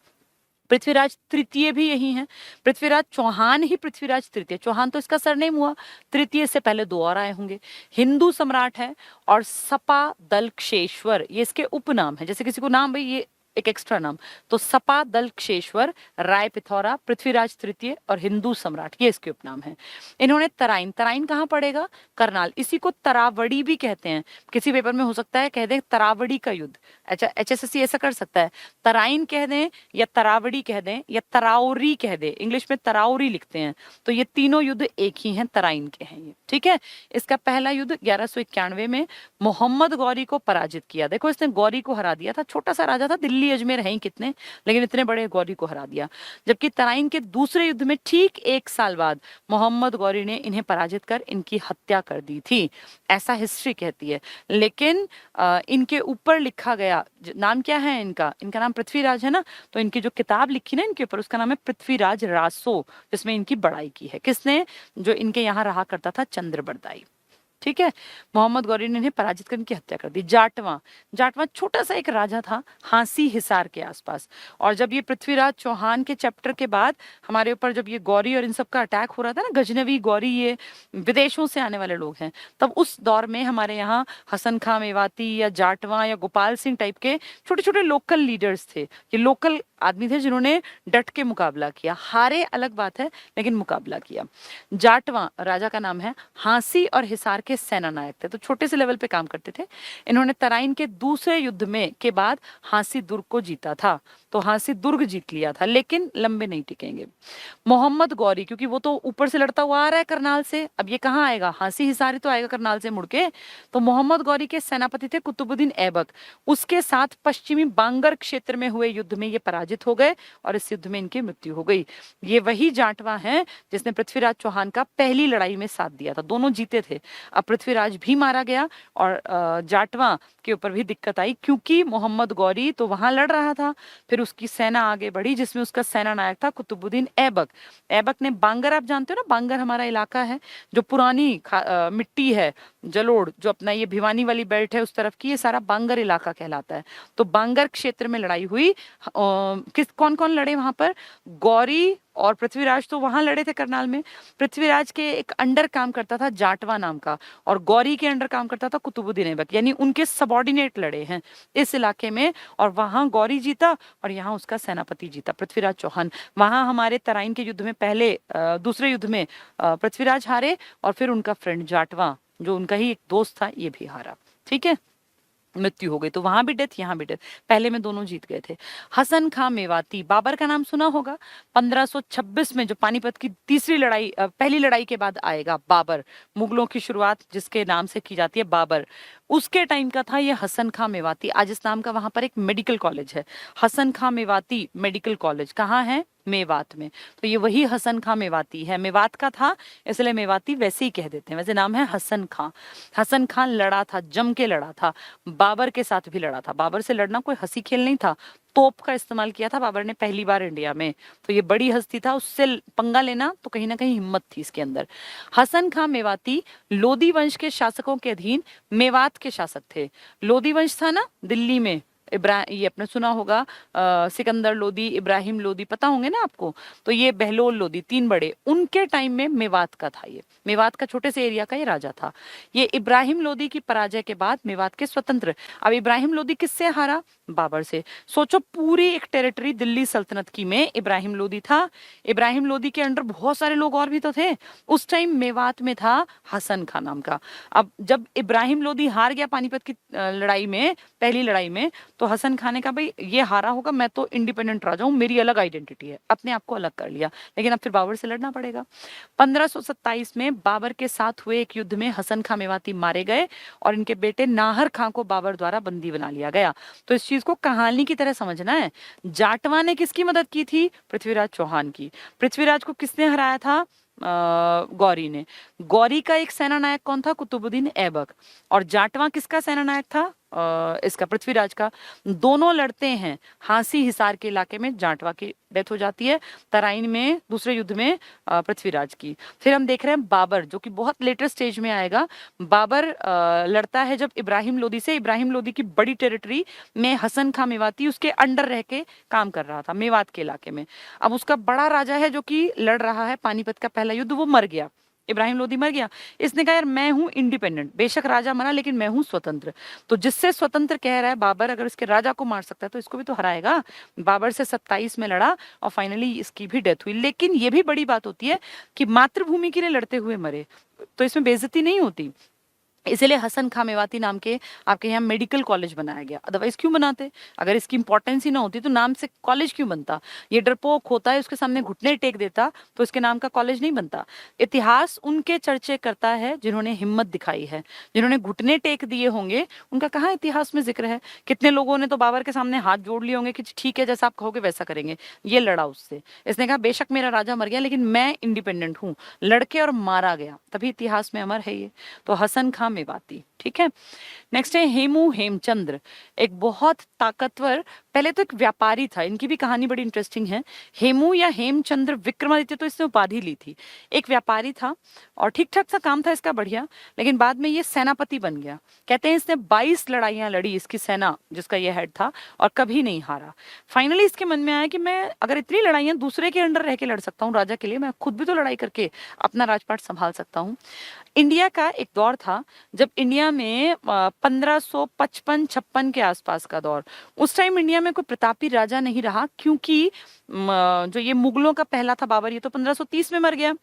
S1: पृथ्वीराज तृतीय भी यही है। पृथ्वीराज चौहान ही पृथ्वीराज तृतीय, चौहान तो इसका सरनेम हुआ, तृतीय से पहले 2 और आए होंगे। हिंदू सम्राट है और सपा दल क्षेश्वर ये इसके उपनाम है। जैसे किसी को नाम भाई ये एक एक्स्ट्रा नाम। तो सपा दल क्षेश्वर, राय पिथौरा, पृथ्वीराज तृतीय और हिंदू सम्राट, ये इसके उपनाम हैं। इन्होंने तराइन, तराइन कहाँ पड़ेगा? करनाल। इसी को तरावड़ी भी कहते हैं। किसी पेपर में हो सकता है कह दें तरावड़ी का युद्ध। अच्छा, HSSC ऐसा कर सकता है, तराइन कह दें या तरावड़ी कह दें या तराउरी कह दें, इंग्लिश में तराउरी लिखते हैं। तो ये तीनों युद्ध एक ही हैं, तराइन के हैं ये, ठीक है। इसका पहला युद्ध 1191 में मोहम्मद गौरी को पराजित किया। देखो इसने गौरी को हरा दिया था, छोटा सा राजा था, दिल्ली अजमेर है ही कितने, लेकिन इतने बड़े गौरी को हरा दिया। जबकि तराइन के दूसरे युद्ध में ठीक 1 साल बाद मोहम्मद गौरी ने इन्हें पराजित कर इनकी हत्या कर दी थी, ऐसा हिस्ट्री कहती है। लेकिन इनके ऊपर लिखा गया नाम क्या है इनका? इनका नाम पृथ्वीराज है ना, तो इनकी जो किताब लिखी ना इनके ऊपर, उसका नाम है पृथ्वीराज रासो, जिसमें इनकी बड़ाई की है। किसने? जो इनके यहाँ रहा करता था, चंद्रबरदाई, ठीक है। मोहम्मद गौरी ने इन्हें पराजित कर इनकी हत्या कर दी। जाटवां, जाटवां छोटा सा एक राजा था हांसी हिसार के आसपास। और जब ये पृथ्वीराज चौहान के चैप्टर के बाद हमारे ऊपर जब ये गौरी और इन सब का अटैक हो रहा था ना, गजनवी गौरी, ये विदेशों से आने वाले लोग हैं, तब उस दौर में हमारे यहाँ हसन खां मेवाती या जाटवां या गोपाल सिंह टाइप के छोटे छोटे लोकल लीडर्स थे। ये लोकल आदमी थे जिन्होंने डट के मुकाबला किया, हारे अलग बात है लेकिन मुकाबला किया। जाटवां राजा का नाम है, हांसी और हिसार के सेना नायक थे, तो छोटे से लेवल पे काम करते थे। इन्होंने तराइन के दूसरे युद्ध में के बाद हांसी दुर्ग को जीता था, तो हांसी दुर्ग जीत लिया था, लेकिन लंबे नहीं टिकेंगे। मोहम्मद गौरी, क्योंकि वो तो ऊपर से लड़ता हुआ आ रहा है करनाल से, अब ये कहाँ आएगा? हांसी हिसार ही तो आएगा करनाल से मुड़ के। तो मोहम्मद गौरी के सेनापति थे कुतुबुद्दीन ऐबक, उसके साथ पश्चिमी बांगर क्षेत्र में हुए युद्ध में ये पराजित हो गए और इस युद्ध में इनकी मृत्यु हो गई। ये वही जाटवा है जिसने पृथ्वीराज चौहान का पहली लड़ाई में साथ दिया था, दोनों जीते थे। अब पृथ्वीराज भी मारा गया और जाटवा के ऊपर भी दिक्कत आई, क्योंकि मोहम्मद गौरी तो वहां लड़ रहा था, फिर उसकी सेना आगे बढ़ी जिसमें उसका सेना नायक था कुतुबुद्दीन ऐबक। ऐबक ने बांगर, आप जानते हो ना, बांगर हमारा इलाका है जो पुरानी मिट्टी है, जलोड़ जो अपना ये भिवानी वाली बेल्ट है उस तरफ की, ये सारा बांगर इलाका कहलाता है। तो बांगर क्षेत्र में लड़ाई हुई। किस कौन कौन लड़े वहां पर? गौरी और पृथ्वीराज तो वहां लड़े थे करनाल में। पृथ्वीराज के एक अंडर काम करता था जाटवा नाम का, और गौरी के अंडर काम करता था कुतुबुद्दीन ऐबक, यानी उनके सबॉर्डिनेट लड़े हैं इस इलाके में। और वहां गौरी जीता और यहाँ उसका सेनापति जीता पृथ्वीराज चौहान। वहां हमारे तराइन के युद्ध में पहले दूसरे युद्ध में पृथ्वीराज हारे, और फिर उनका फ्रेंड जाटवा जो उनका ही एक दोस्त था ये भी हारा, ठीक है, मृत्यु हो गई। तो वहां भी डेथ, यहाँ भी डेथ, पहले में दोनों जीत गए थे। हसन खां मेवाती, बाबर का नाम सुना होगा। 1526 में जो पानीपत की तीसरी लड़ाई, पहली लड़ाई के बाद आएगा बाबर, मुगलों की शुरुआत जिसके नाम से की जाती है बाबर, उसके टाइम का था ये हसन खां मेवाती। आज इस नाम का वहां पर एक मेडिकल कॉलेज है, हसन खां मेवाती मेडिकल कॉलेज। कहाँ है? मेवात में। तो ये वही हसन खां मेवाती है, मेवात का था इसलिए मेवाती वैसे ही कह देते हैं, वैसे नाम है हसन खां। हसन खां लड़ा था, जम के लड़ा था, बाबर के साथ भी लड़ा था। बाबर से लड़ना कोई हंसी खेल नहीं था, तोप का इस्तेमाल किया था बाबर ने पहली बार इंडिया में, तो ये बड़ी हस्ती था, उससे पंगा लेना तो कहीं ना कहीं हिम्मत थी इसके अंदर। हसन खां मेवाती लोदी वंश के शासकों के अधीन मेवात के शासक थे। लोदी वंश था ना दिल्ली में, ये आपने सुना होगा, सिकंदर लोदी, इब्राहिम लोदी, पता होंगे ना आपको। तो ये बहलोल लोदी, 3 बड़े, उनके टाइम में मेवात का था, ये मेवात का छोटे से एरिया का ये राजा था। ये इब्राहिम लोदी की पराजय के बाद मेवात के स्वतंत्र। अब इब्राहिम लोदी किससे हारा? बाबर से। सोचो पूरी एक टेरिटरी दिल्ली सल्तनत की में इब्राहिम लोदी था। इब्राहिम लोदी के अंडर बहुत सारे लोग और भी तो थे। उस टाइम मेवात में था हसन खां नाम का। अब जब इब्राहिम लोदी हार गया पानीपत की लड़ाई में, पहली लड़ाई में, तो हसन खान ने कहा भाई ये हारा होगा, मैं तो इंडिपेंडेंट राजा हूं, मेरी अलग आइडेंटिटी है, अपने आप को अलग कर लिया, लेकिन अब फिर बाबर से लड़ना पड़ेगा। 1527 में बाबर के साथ हुए एक युद्ध में हसन खां मेवाती मारे गए और इनके बेटे नाहर खां को बाबर द्वारा बंदी बना लिया गया। तो इस चीज को कहानी की तरह समझना है। जाटवा ने किसकी मदद की थी? पृथ्वीराज चौहान की। पृथ्वीराज को किसने हराया था? गौरी ने। गौरी का एक सेना नायक कौन था? कुतुबुद्दीन ऐबक। और जाटवा किसका सेना नायक था? इसका पृथ्वीराज का। दोनों लड़ते हैं, हांसी हिसार के इलाके में जाटवा की डेथ हो जाती है, तराइन में दूसरे युद्ध में पृथ्वीराज की। फिर हम देख रहे हैं बाबर, जो कि बहुत लेटर स्टेज में आएगा। बाबर लड़ता है जब इब्राहिम लोदी से। इब्राहिम लोदी की बड़ी टेरिटरी में हसन खां मेवाती उसके अंडर रह के काम कर रहा था, मेवात के इलाके में। अब उसका बड़ा राजा है जो कि लड़ रहा है पानीपत का पहला युद्ध, वो मर गया, इब्राहिम लोदी मर गया, इसने कहा यार मैं हूं इंडिपेंडेंट, बेशक राजा मरा लेकिन मैं हूं स्वतंत्र। तो जिससे स्वतंत्र कह रहा है बाबर, अगर इसके राजा को मार सकता है तो इसको भी तो हराएगा। बाबर से 27 में लड़ा और फाइनली इसकी भी डेथ हुई। लेकिन ये भी बड़ी बात होती है कि मातृभूमि के लिए लड़ते हुए मरे, तो इसमें बेइज्जती नहीं होती। इसलिए हसन खां मेवाती नाम के आपके यहाँ मेडिकल कॉलेज बनाया गया, अदरवाइज क्यों बनाते? अगर इसकी इंपॉर्टेंस ही ना होती तो नाम से कॉलेज क्यों बनता? ये डरपोक होता है, उसके सामने घुटने टेक देता तो इसके नाम का कॉलेज नहीं बनता। इतिहास उनके चर्चे करता है जिन्होंने हिम्मत दिखाई है, जिन्होंने घुटने टेक दिए होंगे उनका कहाँ इतिहास में जिक्र है? कितने लोगों ने तो बाबर के सामने हाथ जोड़ लिए होंगे कि ठीक है जैसा आप कहोगे वैसा करेंगे। ये लड़ा उससे, इसने कहा बेशक मेरा राजा मर गया लेकिन मैं इंडिपेंडेंट हूँ, लड़के और मारा गया, तभी इतिहास में अमर है ये। तो हसन खां मेवाती, ठीक है। नेक्स्ट है हेमू हेमचंद्र, एक बहुत ताकतवर, पहले तो एक व्यापारी था, इनकी भी कहानी बड़ी इंटरेस्टिंग है। हेमू या हेमचंद्र विक्रमादित्य तो इसने उपाधि ली थी। एक व्यापारी था और ठीक ठाक सा काम था इसका, बढ़िया, लेकिन बाद में ये सेनापति बन गया। कहते हैं इसने 22 लड़ाइयां लड़ी, इसकी सेना जिसका ये हेड था, और कभी नहीं हारा। फाइनली इसके मन में आया कि मैं अगर इतनी लड़ाइयां दूसरे के अंडर रह के लड़ सकता हूँ राजा के लिए, मैं खुद भी तो लड़ाई करके अपना राजपाट संभाल सकता हूँ। इंडिया का एक दौर था जब इंडिया में 1555-56 के आसपास का दौर, उस टाइम इंडिया में कोई प्रतापी राजा नहीं रहा, क्योंकि जो ये मुगलों का पहला था बाबर, ये तो 1530 में मर गया।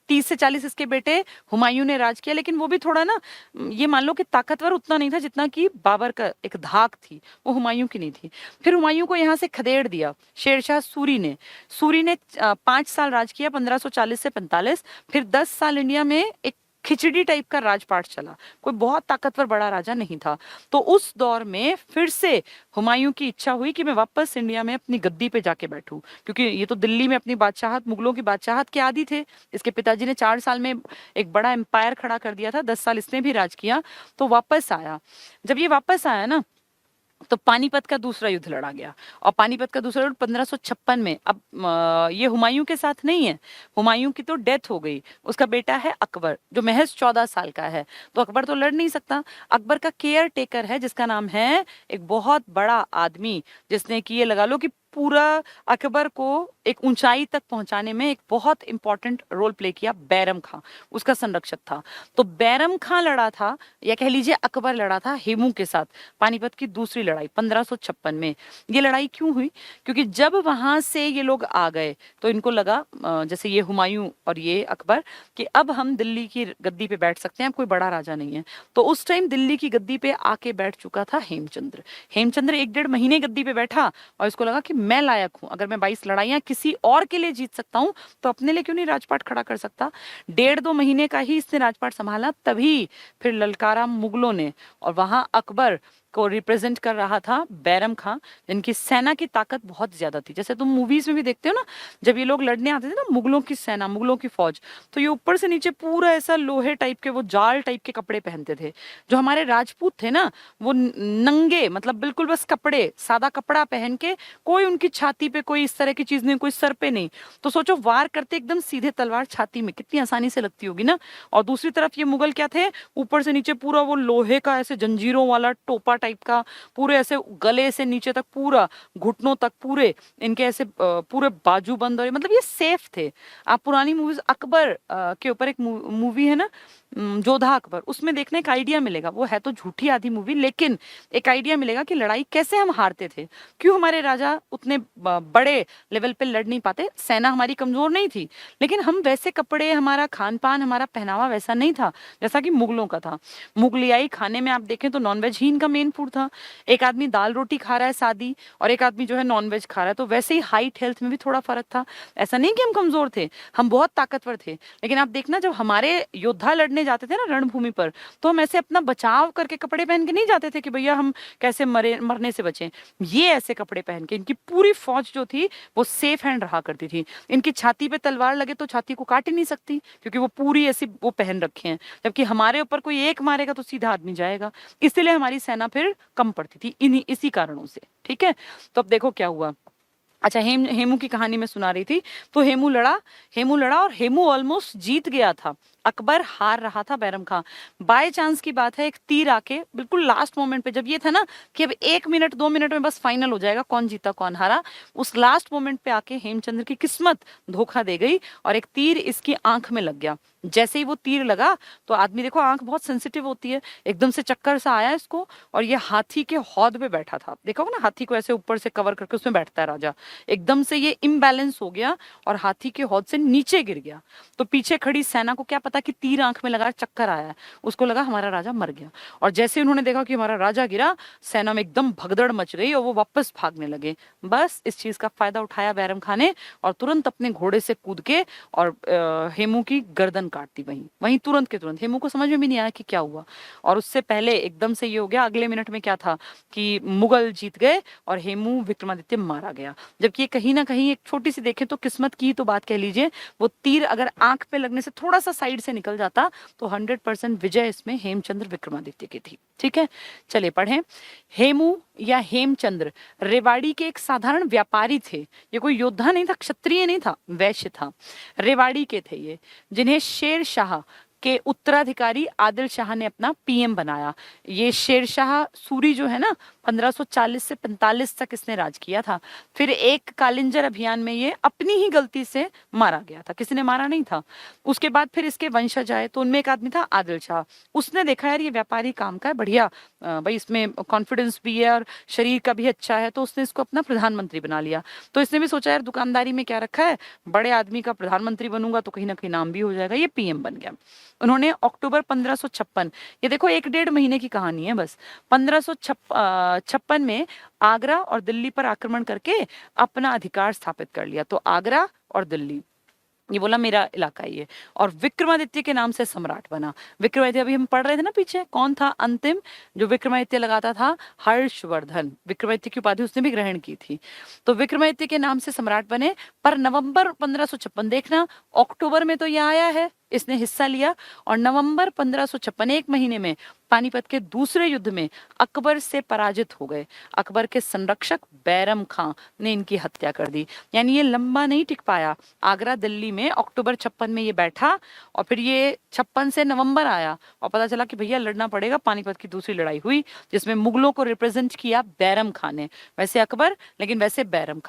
S1: 30 से 40 इसके बेटे हुमायूं ने राज किया, लेकिन वो भी थोड़ा ना, ये मान लो कि ताकतवर उतना नहीं था जितना कि बाबर का एक धाक थी, वो हुमायूं की नहीं थी। फिर हुमायूं को यहाँ से खदेड़ दिया शेरशाह सूरी ने। सूरी ने 5 साल राज किया, 1540 से 45। फिर 10 साल इंडिया में एक खिचड़ी टाइप का राजपाट चला, कोई बहुत ताकतवर बड़ा राजा नहीं था। तो उस दौर में फिर से हुमायूं की इच्छा हुई कि मैं वापस इंडिया में अपनी गद्दी पे जाके बैठूं, क्योंकि ये तो दिल्ली में अपनी बादशाहत, मुगलों की बादशाहत के आदी थे। इसके पिताजी ने 4 साल में एक बड़ा एम्पायर खड़ा कर दिया था, 10 साल इसने भी राज किया। तो वापस आया, जब ये वापस आया ना तो पानीपत का दूसरा युद्ध लड़ा गया, और पानीपत का दूसरा युद्ध 1556 में। अब ये हुमायूं के साथ नहीं है, हुमायूं की तो डेथ हो गई, उसका बेटा है अकबर जो महज 14 साल का है, तो अकबर तो लड़ नहीं सकता। अकबर का केयर टेकर है जिसका नाम है, एक बहुत बड़ा आदमी जिसने कि ये लगा लो कि पूरा अकबर को एक ऊंचाई तक पहुंचाने में एक बहुत इंपॉर्टेंट रोल प्ले किया, बैरम खां उसका संरक्षक था। तो बैरम खां लड़ा था, या कह लीजिए अकबर लड़ा था हेमू के साथ, पानीपत की दूसरी लड़ाई 1556 में। ये लड़ाई क्यों हुई? क्योंकि जब वहां से ये लोग आ गए तो इनको लगा, जैसे ये हुमायूं और ये अकबर, कि अब हम दिल्ली की गद्दी पे बैठ सकते हैं, अब कोई बड़ा राजा नहीं है। तो उस टाइम दिल्ली की गद्दी पे आके बैठ चुका था हेमचंद्र। हेमचंद्र 1-1.5 महीने गद्दी पे बैठा और इसको लगा कि मैं लायक हूं, अगर मैं 22 लड़ाइयां किसी और के लिए जीत सकता हूं तो अपने लिए क्यों नहीं राजपाट खड़ा कर सकता। 1.5-2 महीने का ही इसने राजपाट संभाला, तभी फिर ललकारा मुगलों ने, और वहां अकबर को रिप्रेजेंट कर रहा था बैरम खां, जिनकी सेना की ताकत बहुत ज्यादा थी। जैसे तुम मूवीज में भी देखते हो ना, जब ये लोग लड़ने आते थे ना, मुगलों की सेना, मुगलों की फौज, तो ये ऊपर से नीचे पूरा ऐसा लोहे टाइप के, वो जाल टाइप के कपड़े पहनते थे। जो हमारे राजपूत थे ना, वो नंगे, मतलब बिल्कुल बस कपड़े, सादा कपड़ा पहन के, कोई उनकी छाती पे कोई इस तरह की चीज नहीं, कोई सर पे नहीं। तो सोचो वार करते एकदम सीधे तलवार छाती में, कितनी आसानी से लगती होगी ना। और दूसरी तरफ ये मुगल क्या थे, ऊपर से नीचे पूरा वो लोहे का ऐसे जंजीरों वाला टोपा टाइप का, पूरे ऐसे गले से नीचे तक, पूरा घुटनों तक, पूरे इनके ऐसे पूरे बाजू बंद, और मतलब ये सेफ थे। आप पुरानी मूवीज, अकबर के ऊपर एक मूवी है ना, जोधा अकबर, उसमें देखने का आइडिया मिलेगा। वो है तो झूठी आधी मूवी, लेकिन एक आइडिया मिलेगा कि लड़ाई कैसे हम हारते थे, क्यों हमारे राजा उतने बड़े लेवल पे लड़ नहीं पाते। सेना हमारी कमजोर नहीं थी, लेकिन हम वैसे कपड़े, हमारा खान पान, हमारा पहनावा वैसा नहीं था जैसा कि मुगलों का था। मुगलियाई खाने में आप देखें तो नॉनवेज ही इनका मेन फूड था। एक आदमी दाल रोटी खा रहा है सादी, और एक आदमी जो है नॉनवेज खा रहा है, तो वैसे ही हाइट हेल्थ में भी थोड़ा फर्क था। ऐसा नहीं कि हम कमजोर थे, हम बहुत ताकतवर थे। लेकिन आप देखना, जब हमारे योद्धा लड़ने जाते थे ना रणभूमि पर, तो हम ऐसे अपना बचाव करके कपड़े पहन के नहीं जाते थे कि भैया हम कैसे मरने से बचें। ये ऐसे कपड़े पहन के, इनकी पूरी फौज जो थी वो सेफ हैंड रहा करती थी। इनकी छाती पे तलवार लगे तो छाती को काट ही नहीं सकती, क्योंकि वो पूरी ऐसी वो पहन रखे हैं। जबकि हमारे ऊपर कोई एक मारेगा तो सीधा आदमी जाएगा, इसलिए हमारी सेना फिर कम पड़ती थी इसी कारणों से। ठीक है, तो अब देखो क्या हुआ। अच्छा, हेमू की कहानी में सुना रही थी। तो हेमू लड़ा और हेमू ऑलमोस्ट जीत गया था। अकबर हार रहा था बैरम खां। बाय चांस की बात है, एक तीर आके बिल्कुल लास्ट मोमेंट पे, जब ये था ना कि अब 1 मिनट 2 मिनट में बस फाइनल हो जाएगा कौन जीता कौन हारा, उस लास्ट मोमेंट पे आके हेमचंद्र की किस्मत धोखा दे गई और एक तीर इसकी आंख में लग गया। जैसे ही वो तीर लगा तो आदमी, देखो आंख बहुत सेंसिटिव होती है, एकदम से चक्कर सा आया इसको, और ये हाथी के हौद पे बैठा था। देखो ना, हाथी को ऐसे ऊपर से कवर करके उसमें बैठता है राजा, एकदम से ये इम्बैलेंस हो गया और हाथी के हौद से नीचे गिर गया। तो पीछे खड़ी सेना को क्या पता कि तीर आंख में लगा, चक्कर आया है, उसको लगा हमारा राजा मर गया। और जैसे उन्होंने देखा कि हमारा राजा गिरा, सेना में एकदम भगदड़ मच गई और वो वापस भागने लगे। बस इस चीज का फायदा उठाया बैरम खान ने और तुरंत अपने घोड़े से कूद के और हेमू की गर्दन काट दी वहीं वहीं, तुरंत के तुरंत। हेमू को समझ में भी नहीं आया कि क्या हुआ, और उससे पहले एकदम से ये हो गया, अगले मिनट में क्या था कि मुगल जीत गए और हेमू विक्रमादित्य मारा गया। जबकि ये कहीं ना कहीं एक छोटी सी देखें तो किस्मत की ही तो बात कह लीजिए, वो तीर अगर आंख पे लगने से थोड़ा सा साइड से निकल जाता तो 100% विजय इसमें हेमचंद्र विक्रमादित्य की थी। ठीक है, चलिए पढ़ें। हेमू या हेमचंद्र रेवाड़ी के एक साधारण व्यापारी थे। ये कोई योद्धा नहीं था, क्षत्रिय नहीं था, वैश्य था, रेवाड़ी के थे ये, जिन्हें शेर शाह के उत्तराधिकारी आदिल शाह ने अपना पीएम बनाया। ये शेर शाह सूरी जो है ना, 1540 से 45 तक इसने राज किया था। फिर एक कालिंजर अभियान में ये अपनी ही गलती से मारा गया था, किसी ने मारा नहीं था। उसके बाद फिर इसके वंशज आए, तो उनमें एक आदमी था आदिल शाह। उसने देखा यार ये व्यापारी काम का है, बढ़िया, भाई इसमें कॉन्फिडेंस भी है और शरीर का भी अच्छा है, तो उसने इसको अपना प्रधानमंत्री बना लिया। तो इसने भी सोचा यार दुकानदारी में क्या रखा है, बड़े आदमी का प्रधानमंत्री बनूंगा तो कहीं ना कहीं नाम भी हो जाएगा, ये पीएम बन गया। उन्होंने अक्टूबर 1556, ये देखो 1 डेढ़ महीने की कहानी है बस, 1556 में आगरा और दिल्ली पर आक्रमण करके अपना अधिकार स्थापित कर लिया। तो आगरा और दिल्ली, ये बोला मेरा इलाका ही है, और विक्रमादित्य के नाम से सम्राट बना। विक्रमादित्य अभी हम पढ़ रहे थे ना पीछे, कौन था अंतिम जो विक्रमादित्य लगाता था, हर्षवर्धन। विक्रमादित्य की उपाधि उसने भी ग्रहण की थी। तो विक्रमादित्य के नाम से सम्राट बने। पर नवंबर 1556, देखना अक्टूबर में तो ये आया है, इसने हिस्सा लिया, और नवंबर 1556, 1 महीने में पानीपत के दूसरे युद्ध में अकबर से पराजित हो गए। अकबर के संरक्षक बैरम खां ने इनकी हत्या कर दी। यानी ये लंबा नहीं टिक पाया। आगरा दिल्ली में अक्टूबर 56 में ये बैठा, और फिर ये 56 से नवंबर आया और पता चला कि भैया लड़ना पड़ेगा। पानीपत की दूसरी लड़ाई हुई जिसमें मुगलों को रिप्रेजेंट किया बैरम खां ने, वैसे अकबर लेकिन वैसे बैरम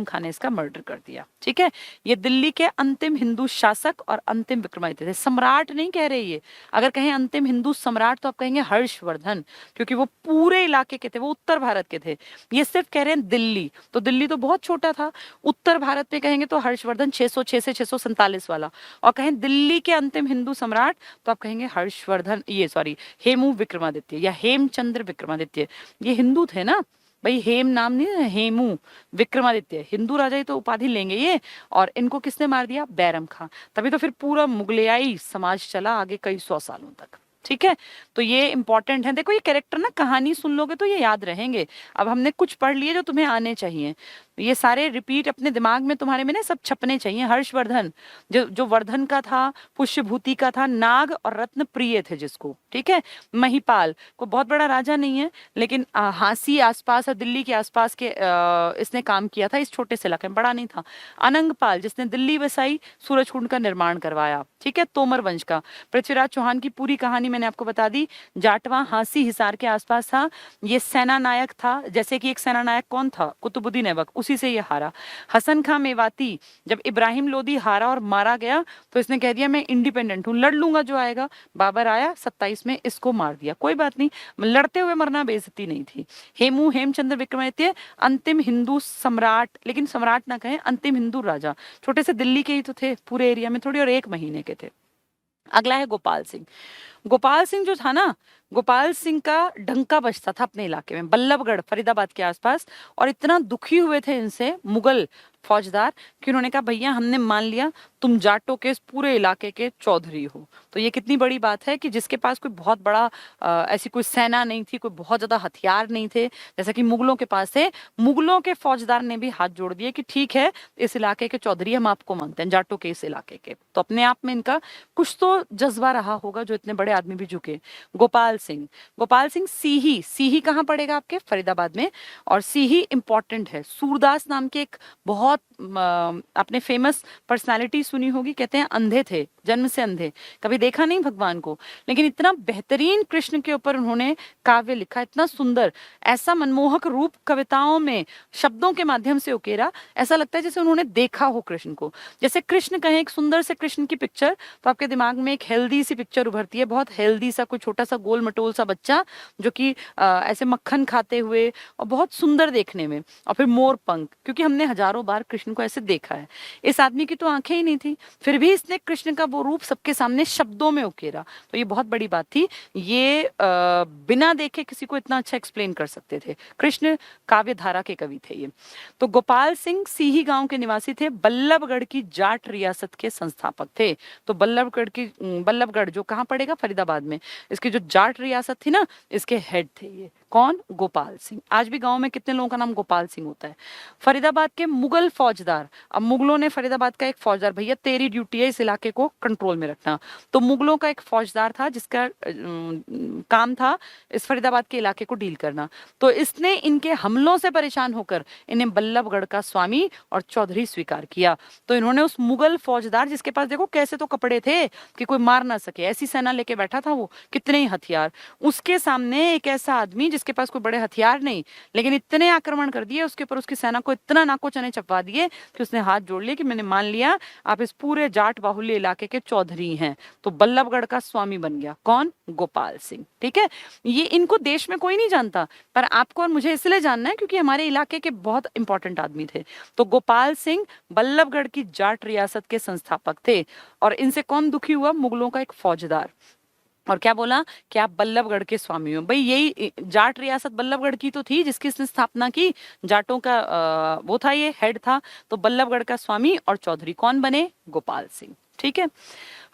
S1: खां ने इसका मर्डर कर दिया। ठीक है, ये दिल्ली के अंतिम हिंदू शासक और अंतिम विक्रमादित्य थे। सम्राट नहीं कह रहे ये, अगर कहें अंतिम हिंदू सम्राट तो आप कहेंगे हर्षवर्धन, क्योंकि वो पूरे इलाके के थे, वो उत्तर भारत के थे। ये सिर्फ कह रहे हैं दिल्ली, तो दिल्ली तो बहुत छोटा था। उत्तर भारत में कहेंगे तो हर्षवर्धन 606 से 647 वाला, और कहें दिल्ली के अंतिम हिंदू सम्राट तो आप कहेंगे हर्षवर्धन, ये सॉरी हेमू विक्रमादित्य या हेमचंद्र विक्रमादित्य। ये हिंदू थे ना भाई, हेम नाम नहीं है, हेमू विक्रमादित्य, हिंदू राजा ही तो उपाधि लेंगे ये। और इनको किसने मार दिया, बैरम खां। तभी तो फिर पूरा मुगलियाई समाज चला आगे कई 100 सालों तक। ठीक है, तो ये इंपॉर्टेंट है। देखो ये कैरेक्टर ना, कहानी सुन लोगे तो ये याद रहेंगे। अब हमने कुछ पढ़ लिए जो तुम्हें आने चाहिए, ये सारे रिपीट अपने दिमाग में तुम्हारे में ना सब छपने चाहिए। हर्षवर्धन जो वर्धन का था, पुष्यभूति का था, नाग और रत्न प्रिय थे जिसको। ठीक है, महिपाल को बहुत बड़ा राजा नहीं है, लेकिन हांसी आसपास और दिल्ली के आसपास के इसने काम किया था, इस छोटे से इलाके में, बड़ा नहीं था। अनंगपाल जिसने दिल्ली बसाई, सूरजकुंड का निर्माण करवाया। ठीक है, तोमर वंश का। पृथ्वीराज चौहान की पूरी कहानी मैंने आपको बता दी। जाटवा हांसी हिसार के आसपास था, ये सेना नायक था। जैसे कि एक सेना नायक कौन था, कुतुबुद्दीन ऐबक, उसी से ये हारा। हसन खां मेवाती, जब इब्राहिम लोदी हारा और मारा गया तो इसने कह दिया मैं इंडिपेंडेंट हूँ, लड़ लूंगा जो आएगा। बाबर आया 27 में, इसको मार दिया। कोई बात नहीं, लड़ते हुए मरना बेइज्जती नहीं थी। हेमू हेमचंद्र विक्रमादित्य अंतिम हिंदू सम्राट, लेकिन सम्राट ना कहें, अंतिम हिंदू राजा। छोटे से दिल्ली के ही तो थे पूरे एरिया में थोड़ी, और 1 महीने के थे। अगला है गोपाल सिंह। गोपाल सिंह जो था ना, गोपाल सिंह का डंका बजता था अपने इलाके में, बल्लभगढ़ फरीदाबाद के आसपास। और इतना दुखी हुए थे इनसे मुगल फौजदार कि उन्होंने कहा भैया हमने मान लिया तुम जाटों के इस पूरे इलाके के चौधरी हो। तो ये कितनी बड़ी बात है कि जिसके पास कोई बहुत बड़ा ऐसी कोई सेना नहीं थी, कोई बहुत ज्यादा हथियार नहीं थे जैसा कि मुगलों के पास थे, मुगलों के फौजदार ने भी हाथ जोड़ दिए कि ठीक है इस इलाके के चौधरी हम आपको मानते हैं, जाटों के इस इलाके के। तो अपने आप में इनका कुछ तो जज्बा रहा होगा जो इतने बड़े बड़े आदमी भी झुके। गोपाल सिंह, गोपाल सिंह सीही, सीही कहाँ पड़ेगा आपके? फरीदाबाद में। और सीही इंपॉर्टेंट है। सूरदास नाम के एक बहुत आपने फेमस पर्सनालिटी सुनी होगी, कहते हैं अंधे थे, जन्म से अंधे, कभी देखा नहीं भगवान को, लेकिन इतना बेहतरीन कृष्ण के ऊपर उन्होंने काव्य लिखा, इतना सुंदर, ऐसा मनमोहक रूप कविताओं में शब्दों के माध्यम से उकेरा, ऐसा लगता है जैसे उन्होंने देखा हो कृष्ण को। जैसे कृष्ण कहें, एक सुंदर से कृष्ण की पिक्चर, तो आपके दिमाग में एक हेल्दी सी पिक्चर उभरती है, बहुत हेल्दी सा, कोई छोटा सा गोल मटोल सा बच्चा जो कि ऐसे मक्खन खाते हुए और बहुत सुंदर देखने में, और फिर मोर पंख, क्योंकि हमने हजारों बार कृष्ण को ऐसे देखा है। इस आदमी की तो आंखें ही नहीं थी, फिर भी इसने कृष्ण का वो रूप सबके सामने शब्दों में उकेरा, तो ये बहुत बड़ी बात थी। ये बिना देखे किसी को इतना अच्छा एक्सप्लेन कर सकते थे। कृष्ण काव्य धारा के कवि थे ये। तो गोपाल सिंह सीही गांव के निवासी थे, बल्लभगढ़ की जाट रियासत के संस्थापक थे। तो बल्लभगढ़ जो कहाँ पड़ेगा? फरीदाबाद में। इसकी जो जाट रियासत थी ना, इसके हेड थे ये। कौन? गोपाल सिंह। आज भी गांव में कितने लोगों का नाम गोपाल सिंह होता है। फरीदाबाद के मुगल फौजदार, अब मुगलों ने फरीदाबाद का एक फौजदार, भैया तेरी ड्यूटी है इस इलाके को कंट्रोल में रखना, तो मुगलों का एक फौजदार था जिसका काम था इस फरीदाबाद के इलाके को डील करना। तो इसने इनके हमलों से परेशान होकर इन्हें बल्लभगढ़ का स्वामी और चौधरी स्वीकार किया। तो इन्होंने उस मुगल फौजदार, जिसके पास देखो कैसे तो कपड़े थे कि कोई मार ना सके, ऐसी सेना लेके बैठा था वो, कितने ही हथियार, उसके सामने एक ऐसा आदमी जिसके पास कोई बड़े हथियार नहीं, लेकिन इतने आक्रमण कर दिए उसके ऊपर, उसकी सेना को इतना नाको चने चपवा दिए कि उसने हाथ जोड़ लिए कि मैंने मान लिया आप इस पूरे जाट बाहुल्य इलाके के चौधरी हैं। तो बल्लभगढ़ का स्वामी बन गया। कौन? गोपाल सिंह। ठीक है, ये इनको देश में कोई नहीं जानता, पर आपको और मुझे इसलिए जानना है क्योंकि हमारे इलाके के बहुत इंपॉर्टेंट आदमी थे। तो गोपाल सिंह बल्लभगढ़ की जाट रियासत के संस्थापक थे। और इनसे कौन दुखी हुआ? मुगलों का एक फौजदार। और क्या बोला कि आप बल्लभगढ़ के स्वामी हो। भाई यही जाट रियासत बल्लभगढ़ की तो थी जिसकी इसने स्थापना की, जाटों का वो था, ये हेड था। तो बल्लभगढ़ का स्वामी और चौधरी कौन बने? गोपाल सिंह। ठीक है।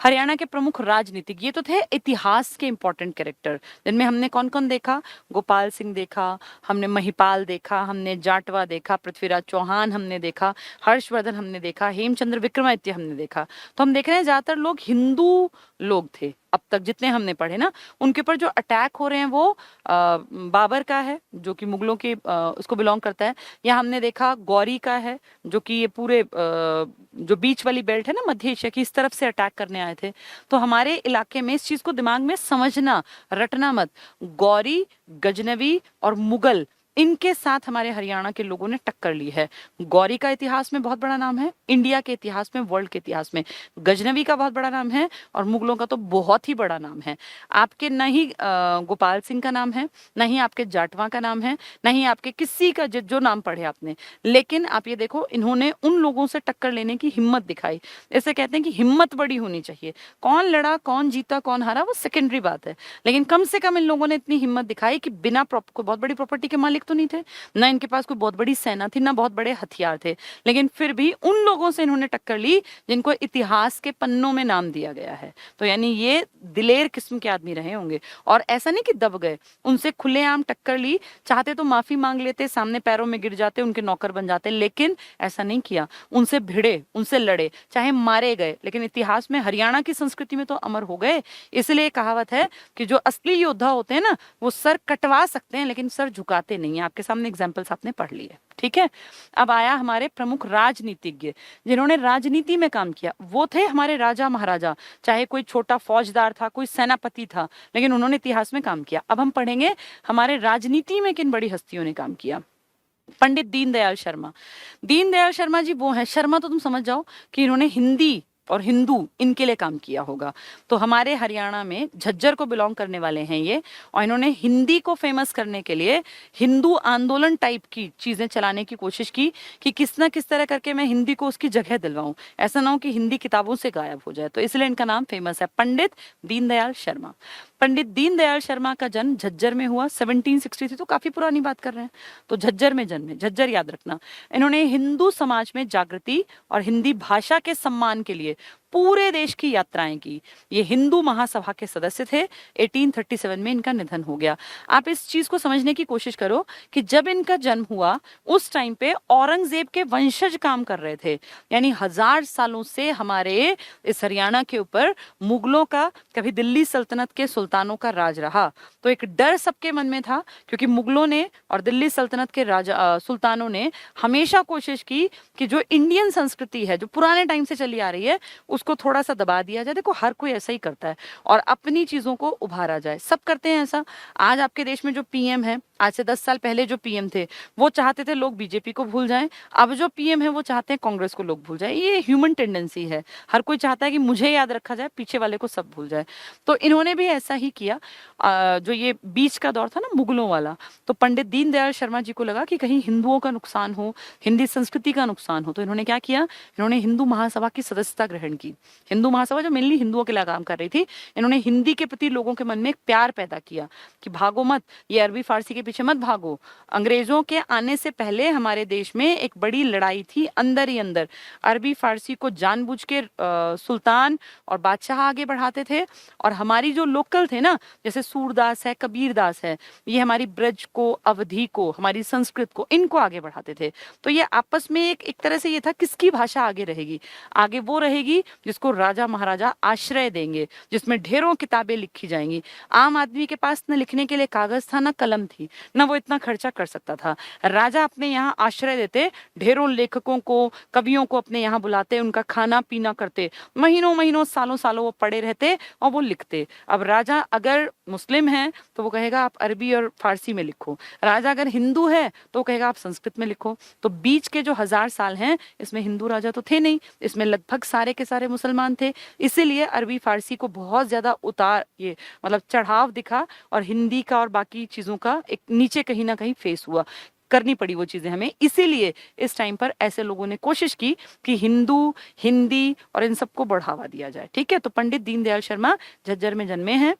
S1: हरियाणा के प्रमुख राजनीतिक, ये तो थे इतिहास के इंपॉर्टेंट कैरेक्टर, जिनमें हमने कौन कौन देखा? गोपाल सिंह देखा, हमने महिपाल देखा, हमने जाटवा देखा, पृथ्वीराज चौहान हमने देखा, हर्षवर्धन हमने देखा, हेमचंद्र विक्रमादित्य हमने देखा। तो हम देख रहे हैं ज्यादातर लोग हिंदू लोग थे। अब तक जितने हमने पढ़े ना, उनके ऊपर जो अटैक हो रहे हैं वो बाबर का है, जो कि मुगलों के उसको बिलोंग करता है। या हमने देखा गौरी का है, जो कि ये पूरे जो बीच वाली बेल्ट है ना मध्य एशिया की, इस तरफ से अटैक करने आए थे। तो हमारे इलाके में इस चीज को दिमाग में समझना, रटना मत, गौरी, गजनवी और मुगल, इनके साथ हमारे हरियाणा के लोगों ने टक्कर ली है। गौरी का इतिहास में बहुत बड़ा नाम है, इंडिया के इतिहास में, वर्ल्ड के इतिहास में। गजनवी का बहुत बड़ा नाम है, और मुगलों का तो बहुत ही बड़ा नाम है। आपके न ही गोपाल सिंह का नाम है, न ही आपके जाटवा का नाम है, न ही आपके किसी का जो नाम पढ़े आपने, लेकिन आप ये देखो इन्होंने उन लोगों से टक्कर लेने की हिम्मत दिखाई। ऐसे कहते हैं कि हिम्मत बड़ी होनी चाहिए। कौन लड़ा, कौन जीता, कौन हारा, वो सेकेंडरी बात है, लेकिन कम से कम इन लोगों ने इतनी हिम्मत दिखाई कि बिना कोई बहुत बड़ी प्रॉपर्टी के मालिक तो नहीं थे, ना इनके पास कोई बहुत बड़ी सेना थी, ना बहुत बड़े हथियार थे, लेकिन फिर भी उन लोगों से इन्होंने टक्कर ली जिनको इतिहास के पन्नों में नाम दिया गया है। तो यानी ये दिलेर किस्म के आदमी रहे होंगे। और ऐसा नहीं कि दब गए, उनसे खुलेआम टक्कर ली, चाहते तो माफी मांग लेते, सामने पैरों में गिर जाते, उनके नौकर बन जाते, लेकिन ऐसा नहीं किया। उनसे भिड़े, उनसे लड़े, चाहे मारे गए, लेकिन इतिहास में, हरियाणा की संस्कृति में तो अमर हो गए। इसलिए कहावत है कि जो असली योद्धा होते हैं ना, वो सर कटवा सकते हैं लेकिन सर झुकाते नहीं है। आपके सामने एग्जाम्पल्स आपने पढ़ लिए। ठीक है, अब आया हमारे प्रमुख राजनीतिज्ञ जिन्होंने राजनीति में काम किया। वो थे हमारे राजा महाराजा, चाहे कोई छोटा फौजदार था, कोई सेनापति था, लेकिन उन्होंने इतिहास में काम किया। अब हम पढ़ेंगे हमारे राजनीति में किन बड़ी हस्तियों ने काम किया। पंडित दीनदयाल शर्मा। दीनदयाल शर्मा जी वो हैं, शर्मा तो तुम समझ जाओ कि इन्होंने हिंदी और हिंदू इनके लिए काम किया होगा। तो हमारे हरियाणा में झज्जर को बिलोंग करने वाले हैं ये, और इन्होंने हिंदी को फेमस करने के लिए हिंदू आंदोलन टाइप की चीजें चलाने की कोशिश की कि किस ना किस तरह करके मैं हिंदी को उसकी जगह दिलवाऊं, ऐसा ना हो कि हिंदी किताबों से गायब हो जाए। तो इसलिए इनका नाम फेमस है, पंडित दीनदयाल शर्मा। पंडित दीनदयाल शर्मा का जन्म झज्जर में हुआ 1763, तो काफी पुरानी बात कर रहे हैं। तो झज्जर में जन्मे, झज्जर याद रखना। इन्होंने हिंदू समाज में जागृति और हिंदी भाषा के सम्मान के लिए पूरे देश की यात्राएं की। ये हिंदू महासभा के सदस्य थे। 1837 में इनका निधन हो गया। आप इस चीज को समझने की कोशिश करो कि जब इनका जन्म हुआ उस टाइम पे औरंगजेब के वंशज काम कर रहे थे, यानी 1000 सालों से हमारे इस हरियाणा के ऊपर मुगलों का, कभी दिल्ली सल्तनत के सुल्तानों का राज रहा। तो एक डर सबके मन में था, क्योंकि मुगलों ने और दिल्ली सल्तनत के राजा सुल्तानों ने हमेशा कोशिश की कि जो इंडियन संस्कृति है, जो पुराने टाइम से चली आ रही है, उसको थोड़ा सा दबा दिया जाए। देखो हर कोई ऐसा ही करता है, और अपनी चीजों को उभारा जाए, सब करते हैं ऐसा। आज आपके देश में जो पीएम है, आज से 10 साल पहले जो पीएम थे, वो चाहते थे लोग बीजेपी को भूल जाएं। अब जो पीएम है वो चाहते हैं कांग्रेस को लोग भूल जाएं। ये ह्यूमन टेंडेंसी है, हर कोई चाहता है कि मुझे याद रखा जाए, पीछे वाले को सब भूल जाए। तो इन्होंने भी ऐसा ही किया। जो ये बीच का दौर था ना मुगलों वाला, तो पंडित दीनदयाल शर्मा जी को लगा कि कहीं हिंदुओं का नुकसान हो, हिंदी संस्कृति का नुकसान हो, तो इन्होंने क्या किया, इन्होंने हिंदू महासभा की सदस्यता ग्रहण की। हिंदू महासभा जो मेनली हिंदुओं के लिए काम कर रही थी, इन्होंने हिंदी के प्रति लोगों के मन में एक प्यार पैदा किया कि भागो मत, ये अरबी फारसी के पीछे मत भागो। अंग्रेजों के आने से पहले हमारे देश में एक बड़ी लड़ाई थी अंदर ही अंदर। अरबी फारसी को जानबूझ के सुल्तान और बादशाह आगे बढ़ाते थे, और हमारी जो लोकल थे ना, जैसे सूरदास है, कबीरदास है, ये हमारी ब्रज को, अवधी को, हमारी संस्कृत को, इनको आगे बढ़ाते थे। तो ये आपस में एक तरह से ये था, किसकी भाषा आगे रहेगी? आगे वो रहेगी जिसको राजा महाराजा आश्रय देंगे, जिसमें ढेरों किताबें लिखी जाएंगी। आम आदमी के पास न लिखने के लिए कागज था, न कलम थी, न वो इतना खर्चा कर सकता था। राजा अपने यहाँ आश्रय देते, ढेरों लेखकों को, कवियों को अपने यहाँ बुलाते, उनका खाना पीना करते, महीनों महीनों सालों सालों वो पढ़े रहते और वो लिखते। अब राजा अगर मुस्लिम है तो वो कहेगा आप अरबी और फारसी में लिखो, राजा अगर हिंदू है तो वो कहेगा आप संस्कृत में लिखो। तो बीच के जो 1000 साल हैं, इसमें हिंदू राजा तो थे नहीं, इसमें लगभग सारे के सारे मुसलमान थे। इसीलिए अरबी फारसी को बहुत ज्यादा उतार, ये मतलब चढ़ाव दिखा, और हिंदी का और बाकी चीजों का एक नीचे कहीं ना कहीं फेस हुआ, करनी पड़ी वो चीजें हमें। इसीलिए इस टाइम पर ऐसे लोगों ने कोशिश की कि हिंदू, हिंदी और इन सबको बढ़ावा दिया जाए। ठीक है, तो पंडित दीनदयाल शर्मा झज्जर में जन्मे हैं,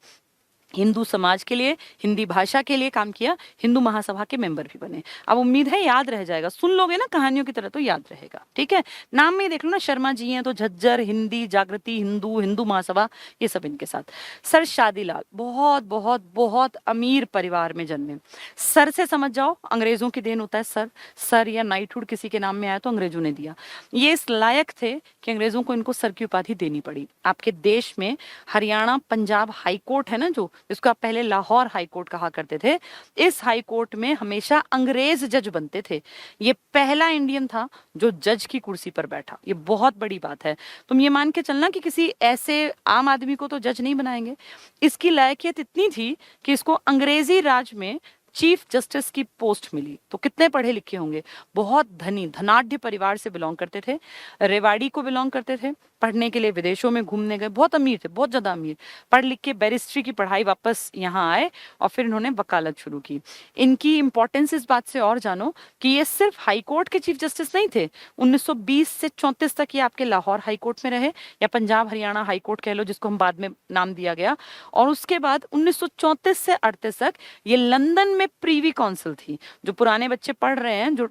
S1: हिंदू समाज के लिए, हिंदी भाषा के लिए काम किया, हिंदू महासभा के मेंबर भी बने। अब उम्मीद है याद रह जाएगा, सुन लोगे ना कहानियों की तरह तो याद रहेगा। ठीक है, नाम में देख लो ना, शर्मा जी हैं तो झज्जर, हिंदी, जागृति, हिंदू, हिंदू महासभा, ये सब इनके साथ। सर शादीलाल बहुत बहुत बहुत अमीर परिवार में जन्मे। सर से समझ जाओ, अंग्रेजों की देन होता है सर। सर या नाइटहुड किसी के नाम में आया तो अंग्रेजों ने दिया। ये इस लायक थे कि अंग्रेजों को इनको सर की उपाधि देनी पड़ी। आपके देश में हरियाणा पंजाब हाई कोर्ट है ना, जो जिसको आप पहले लाहौर हाई कोर्ट कहा करते थे, इस हाई कोर्ट में हमेशा अंग्रेज जज बनते थे। ये पहला इंडियन था जो जज की कुर्सी पर बैठा। ये बहुत बड़ी बात है। तुम ये मान के चलना कि किसी ऐसे आम आदमी को तो जज नहीं बनाएंगे। इसकी लायकियत इतनी थी कि इसको अंग्रेजी राज में चीफ जस्टिस की पोस्ट मिली। तो कितने पढ़े लिखे होंगे, बहुत धनी धनाढ़ परिवार से बिलोंग करते थे, रेवाड़ी को बिलोंग करते थे, पढ़ने के लिए विदेशों में घूमने गए, बहुत अमीर थे, बहुत ज्यादा अमीर। पढ़ लिख के बैरिस्ट्री की पढ़ाई वापस यहाँ आए और फिर इन्होंने वकालत शुरू की। इनकी इंपॉर्टेंस इस बात से और जानो कि ये सिर्फ हाई कोर्ट के चीफ जस्टिस नहीं थे। 1920 से 34 तक ये आपके लाहौर हाई कोर्ट में रहे, या पंजाब हरियाणा हाई कोर्ट कह लो, जिसको हम बाद में नाम दिया गया। और उसके बाद 1934 से 38 तक ये लंदन में प्रीवी काउंसिल थी। जो पुराने बच्चे पढ़ रहे हैं, जो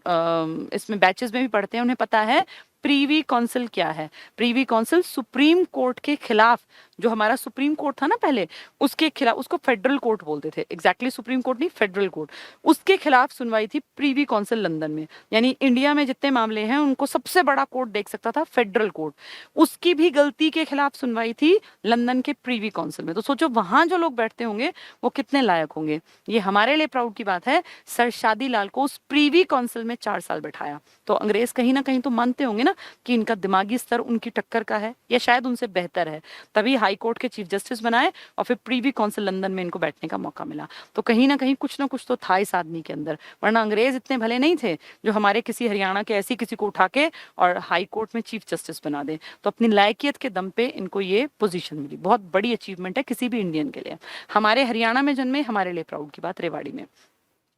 S1: इसमें बैचेस में भी पढ़ते हैं, उन्हें पता है प्रीवी काउंसिल क्या है। प्रीवी काउंसिल सुप्रीम कोर्ट के खिलाफ, जो हमारा सुप्रीम कोर्ट था ना पहले, उसके खिलाफ, उसको फेडरल कोर्ट बोलते थे, एग्जैक्टली सुप्रीम कोर्ट नहीं, फेडरल कोर्ट, उसके खिलाफ सुनवाई थी प्रीवी काउंसिल लंदन में। यानी इंडिया में जितने मामले हैं उनको सबसे बड़ा कोर्ट देख सकता था फेडरल कोर्ट, उसकी भी गलती के खिलाफ सुनवाई थी लंदन के प्रीवी काउंसिल में। तो सोचो वहां जो लोग बैठते होंगे वो कितने लायक होंगे। ये हमारे लिए प्राउड की बात है, सर शादीलाल को उस प्रीवी काउंसिल में 4 साल बैठाया। तो अंग्रेज कहीं ना कहीं तो मानते होंगे ना कि इनका दिमागी स्तर उनकी टक्कर का है, या शायद उनसे बेहतर है, तभी हाई कोर्ट के चीफ जस्टिस बनाए और फिर प्रीवी काउंसिल लंदन में इनको बैठने का मौका मिला। तो कहीं ना कहीं कुछ ना कुछ तो था इस आदमी के अंदर, वरना अंग्रेज इतने भले नहीं थे जो हमारे किसी हरियाणा के ऐसी किसी को उठा के और हाई कोर्ट में चीफ जस्टिस बना दे। तो अपनी लायकियत के दम पे इनको ये पोजीशन मिली। बहुत बड़ी अचीवमेंट है किसी भी इंडियन के लिए। हमारे हरियाणा में जन्मे, हमारे लिए प्राउड की बात, रेवाड़ी में।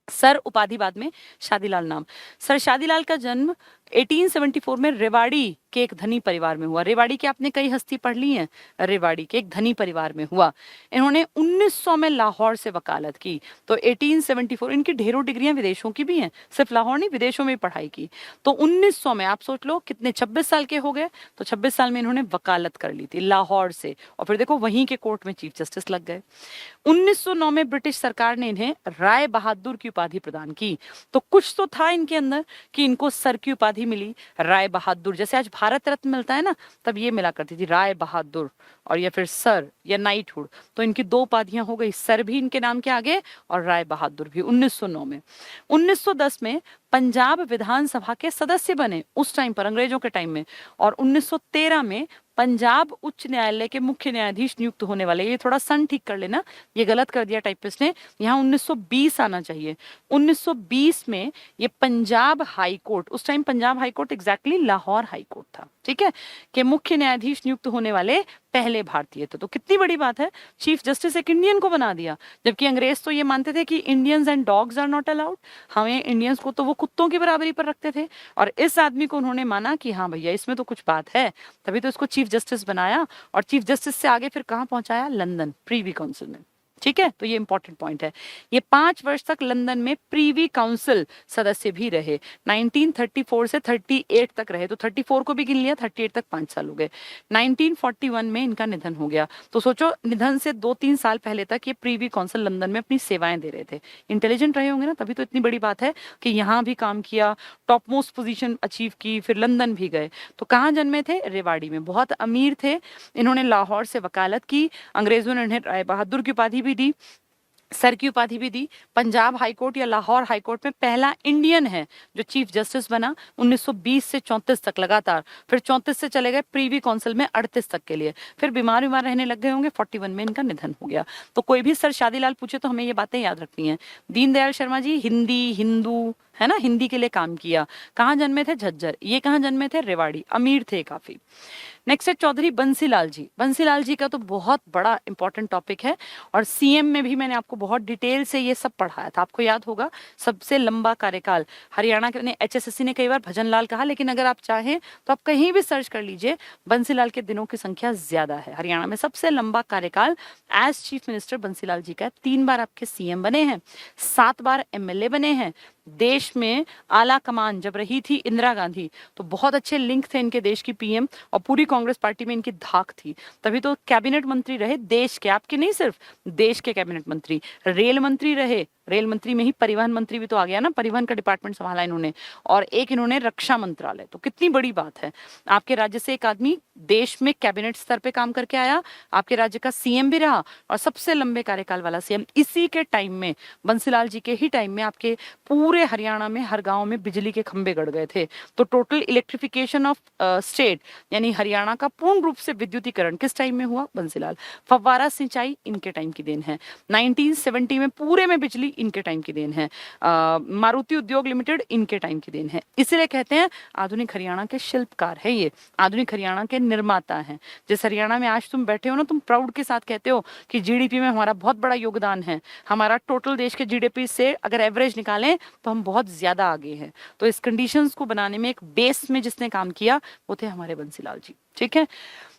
S1: सर उपाधि बाद में, शादीलाल नाम। सर शादीलाल का जन्म 1874 में रेवाड़ी के एक धनी परिवार में हुआ। रेवाड़ी की आपने कई हस्ती पढ़ ली हैं, रेवाड़ी के एक धनी परिवार में हुआ। इन्होंने 1900 में लाहौर से वकालत की। तो 1874, इनकी ढेरों डिग्रियां विदेशों की भी हैं, सिर्फ लाहौर नहीं विदेशों में पढ़ाई की। तो 1900 में आप सोच लो कितने, 26 साल के हो गए, तो 26 साल में इन्होंने वकालत कर ली थी लाहौर से, और फिर देखो वहीं के कोर्ट में चीफ जस्टिस लग गए। 1909 में ब्रिटिश सरकार ने इन्हें राय बहादुर की उपाधि प्रदान की। तो कुछ तो था इनके अंदर कि इनको सर की उपाधि मिली, राय बहादुर, जैसे आज भारत रत्न मिलता है ना, तब ये मिला करती थी राय बहादुर, और या फिर सर या नाइटहुड। तो इनकी दो उपाधियां हो गई, सर भी इनके नाम के आगे और राय बहादुर भी 1909 में। 1910 में पंजाब विधानसभा के सदस्य बने, उस टाइम पर अंग्रेजों के टाइम में। और 1913 में पंजाब उच्च न्यायालय के मुख्य न्यायाधीश नियुक्त होने वाले। ये थोड़ा सन ठीक कर लेना, ये गलत कर दिया टाइपिस्ट ने, यहाँ 1920 आना चाहिए। 1920 में ये पंजाब हाई कोर्ट, उस time Punjab high court exactly Lahore high court था, ठीक है, के मुख्य न्यायाधीश नियुक्त होने वाले पहले भारतीय थे। तो कितनी बड़ी बात है, चीफ जस्टिस एक इंडियन को बना दिया। जबकि अंग्रेज तो ये मानते थे कि Indians and dogs are not allowed, हमें इंडियंस को तो वो कुत्तों की बराबरी पर रखते थे। और इस आदमी को उन्होंने माना कि हाँ भैया इसमें तो कुछ बात है, तभी तो इसको चीफ जस्टिस बनाया। और चीफ जस्टिस से आगे फिर कहाँ पहुंचाया, लंदन प्रीवी काउंसिल में, ठीक है। तो ये इंपॉर्टेंट पॉइंट है। ये 5 वर्ष तक लंदन में प्रीवी काउंसिल सदस्य भी रहे, 1934 से 38 तक रहे। तो 34 को भी गिन लिया, 38 तक 5 साल हो गए। 1941 में इनका निधन हो गया। तो सोचो, निधन से 2-3 साल पहले तक ये प्रीवी काउंसिल लंदन में अपनी सेवाएं दे रहे थे। इंटेलिजेंट रहे होंगे ना, तभी तो इतनी बड़ी बात है कि यहाँ भी काम किया, टॉप मोस्ट पोजीशन अचीव की, फिर लंदन भी गए। तो कहाँ जन्मे थे, रेवाड़ी में। बहुत अमीर थे, इन्होंने लाहौर से वकालत की, अंग्रेजों ने इन्हें राय बहादुर की उपाधि भी दी, सर की उपाधि भी दी। पंजाब हाईकोर्ट या लाहौर हाईकोर्ट में पहला इंडियन है जो चीफ जस्टिस बना 1920 से 34 तक लगातार। फिर 34 से चले गए प्रीवी काउंसिल में 38 तक के लिए, फिर बीमार रहने लग गए होंगे, 41 में इनका निधन हो गया। तो कोई भी सर शादीलाल पूछे तो हमें ये बातें याद रखनी है। दीनदयाल शर्मा जी हिंदी, हिंदू है ना, हिंदी के लिए काम किया। कहाँ जन्मे थे, झज्जर। ये कहाँ जन्मे थे, रेवाड़ी। अमीर थे काफी। नेक्स्ट है चौधरी बंसीलाल जी। बंसीलाल जी का तो बहुत बड़ा इंपॉर्टेंट टॉपिक है, और सीएम में भी मैंने आपको बहुत डिटेल से ये सब पढ़ाया था, आपको याद होगा। सबसे लंबा कार्यकाल हरियाणा के, एचएसएससी ने कई बार भजनलाल कहा, लेकिन अगर आप चाहें तो आप कहीं भी सर्च कर लीजिए, बंसीलाल के दिनों की संख्या ज्यादा है। हरियाणा में सबसे लंबा कार्यकाल एज चीफ मिनिस्टर बंसीलाल जी का है। 3 बार आपके सीएम बने हैं, 7 बार एमएलए बने हैं। देश में आला कमान जब रही थी इंदिरा गांधी, तो बहुत अच्छे लिंक थे इनके देश की पीएम, और पूरी कांग्रेस पार्टी में इनकी धाक थी, तभी तो कैबिनेट मंत्री रहे देश के, आपके नहीं, सिर्फ देश के कैबिनेट मंत्री। रेल मंत्री रहे, रेल मंत्री में ही परिवहन मंत्री भी तो आ गया ना, परिवहन का डिपार्टमेंट संभाला इन्होंने, और एक इन्होंने रक्षा मंत्रालय। तो कितनी बड़ी बात है, आपके राज्य से एक आदमी देश में कैबिनेट स्तर पे काम करके आया, आपके राज्य का सीएम भी रहा, और सबसे लंबे कार्यकाल वाला सीएम। इसी के टाइम में, बंसीलाल जी के ही टाइम में, आपके पूरे हरियाणा में हर गांव में बिजली के खंभे गड़ गए थे। तो टोटल इलेक्ट्रिफिकेशन ऑफ स्टेट, यानी हरियाणा का पूर्ण रूप से विद्युतीकरण किस टाइम में हुआ, बंसीलाल। फव्वारा सिंचाई इनके टाइम की देन है। 1970 में पूरे में बिजली इनके टाइम की देन है। मारुति उद्योग लिमिटेड इनके टाइम की देन है। इसलिए कहते हैं आधुनिक हरियाणा के शिल्पकार है ये, आधुनिक हरियाणा के निर्माता हैं। जिस हरियाणा में आज तुम बैठे हो ना, तुम प्राउड के साथ कहते हो कि जीडीपी में हमारा बहुत बड़ा योगदान है, हमारा टोटल देश के जीडीपी से अगर एवरेज निकालें तो हम बहुत ज्यादा आगे हैं। तो इस कंडीशंस को बनाने में एक बेस में जिसने काम किया वो थे हमारे बंसीलाल जी, ठीक है।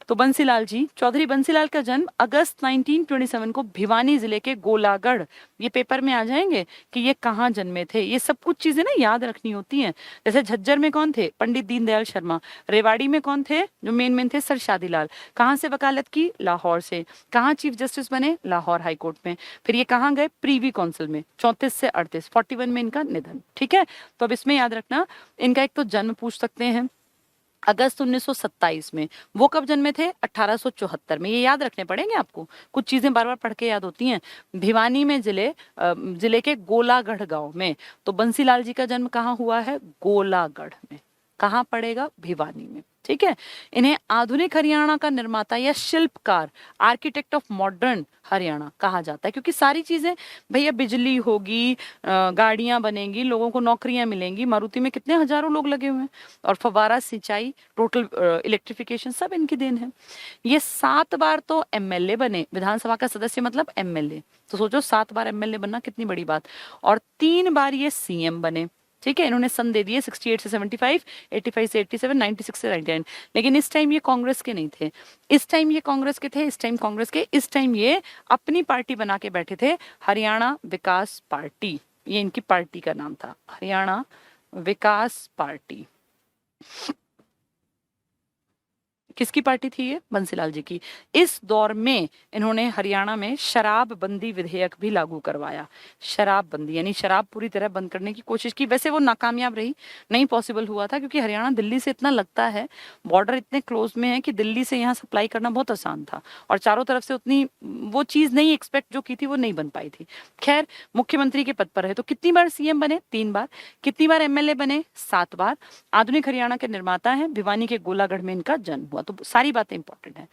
S1: तो बंसीलाल जी, चौधरी बंसीलाल का जन्म अगस्त 1927 को भिवानी जिले के गोलागढ़, ये पेपर में आ जाएंगे कि ये कहाँ जन्मे थे। ये सब कुछ चीजें ना याद रखनी होती हैं। जैसे झज्जर में कौन थे, पंडित दीनदयाल शर्मा। रेवाड़ी में कौन थे, जो मेन थे, सर शादीलाल। कहाँ से वकालत की, लाहौर से। कहाँ चीफ जस्टिस बने, लाहौर हाईकोर्ट में। फिर ये कहाँ गए, प्रीवी काउंसिल में, 34 से 38, 41 में इनका निधन, ठीक है। तो अब इसमें याद रखना, इनका एक तो जन्म पूछ सकते हैं अगस्त 1927 में। वो कब जन्मे थे, 1874 में। ये याद रखने पड़ेंगे आपको, कुछ चीजें बार बार पढ़ के याद होती हैं। भिवानी में जिले के गोलागढ़ गांव में। तो बंसीलाल जी का जन्म कहाँ हुआ है, गोलागढ़ में। कहाँ पड़ेगा, भिवानी में, ठीक है। इन्हें आधुनिक हरियाणा का निर्माता या शिल्पकार, आर्किटेक्ट ऑफ मॉडर्न हरियाणा कहा जाता है, क्योंकि सारी चीजें भैया, बिजली होगी, गाड़ियां बनेंगी, लोगों को नौकरियां मिलेंगी। मारुति में कितने हजारों लोग लगे हुए हैं, और फव्वारा सिंचाई, टोटल इलेक्ट्रिफिकेशन, सब इनकी देन है। ये 7 बार तो एमएलए बने, विधानसभा का सदस्य मतलब एमएलए। तो सोचो 7 बार एमएलए बनना कितनी बड़ी बात। और 3 बार ये सीएम बने, ठीक है, इन्होंने सन दे दिए 68 से 75, 85 से 87, 96 से 99। लेकिन इस टाइम ये कांग्रेस के नहीं थे, इस टाइम ये कांग्रेस के थे, इस टाइम कांग्रेस के, इस टाइम ये अपनी पार्टी बना के बैठे थे, हरियाणा विकास पार्टी, ये इनकी पार्टी का नाम था, हरियाणा विकास पार्टी। किसकी पार्टी थी ये? बंसीलाल जी की। इस दौर में इन्होंने हरियाणा में शराब बंदी विधेयक भी लागू करवाया। शराब बंदी यानी शराब पूरी तरह बंद करने की कोशिश की, वैसे वो नाकामयाब रही, नहीं पॉसिबल हुआ था क्योंकि हरियाणा दिल्ली से इतना लगता है, बॉर्डर इतने क्लोज में है कि दिल्ली से यहाँ सप्लाई करना बहुत आसान था और चारों तरफ से उतनी वो चीज नहीं एक्सपेक्ट जो की थी वो नहीं बन पाई थी। खैर, मुख्यमंत्री के पद पर रहे तो कितनी बार सीएम बने? 3 बार। कितनी बार एमएलए बने? 7 बार। आधुनिक हरियाणा के निर्माता हैं, भिवानी के गोलागढ़ में इनका जन्म हुआ। तो सारी बातें इंपॉर्टेंट हैं।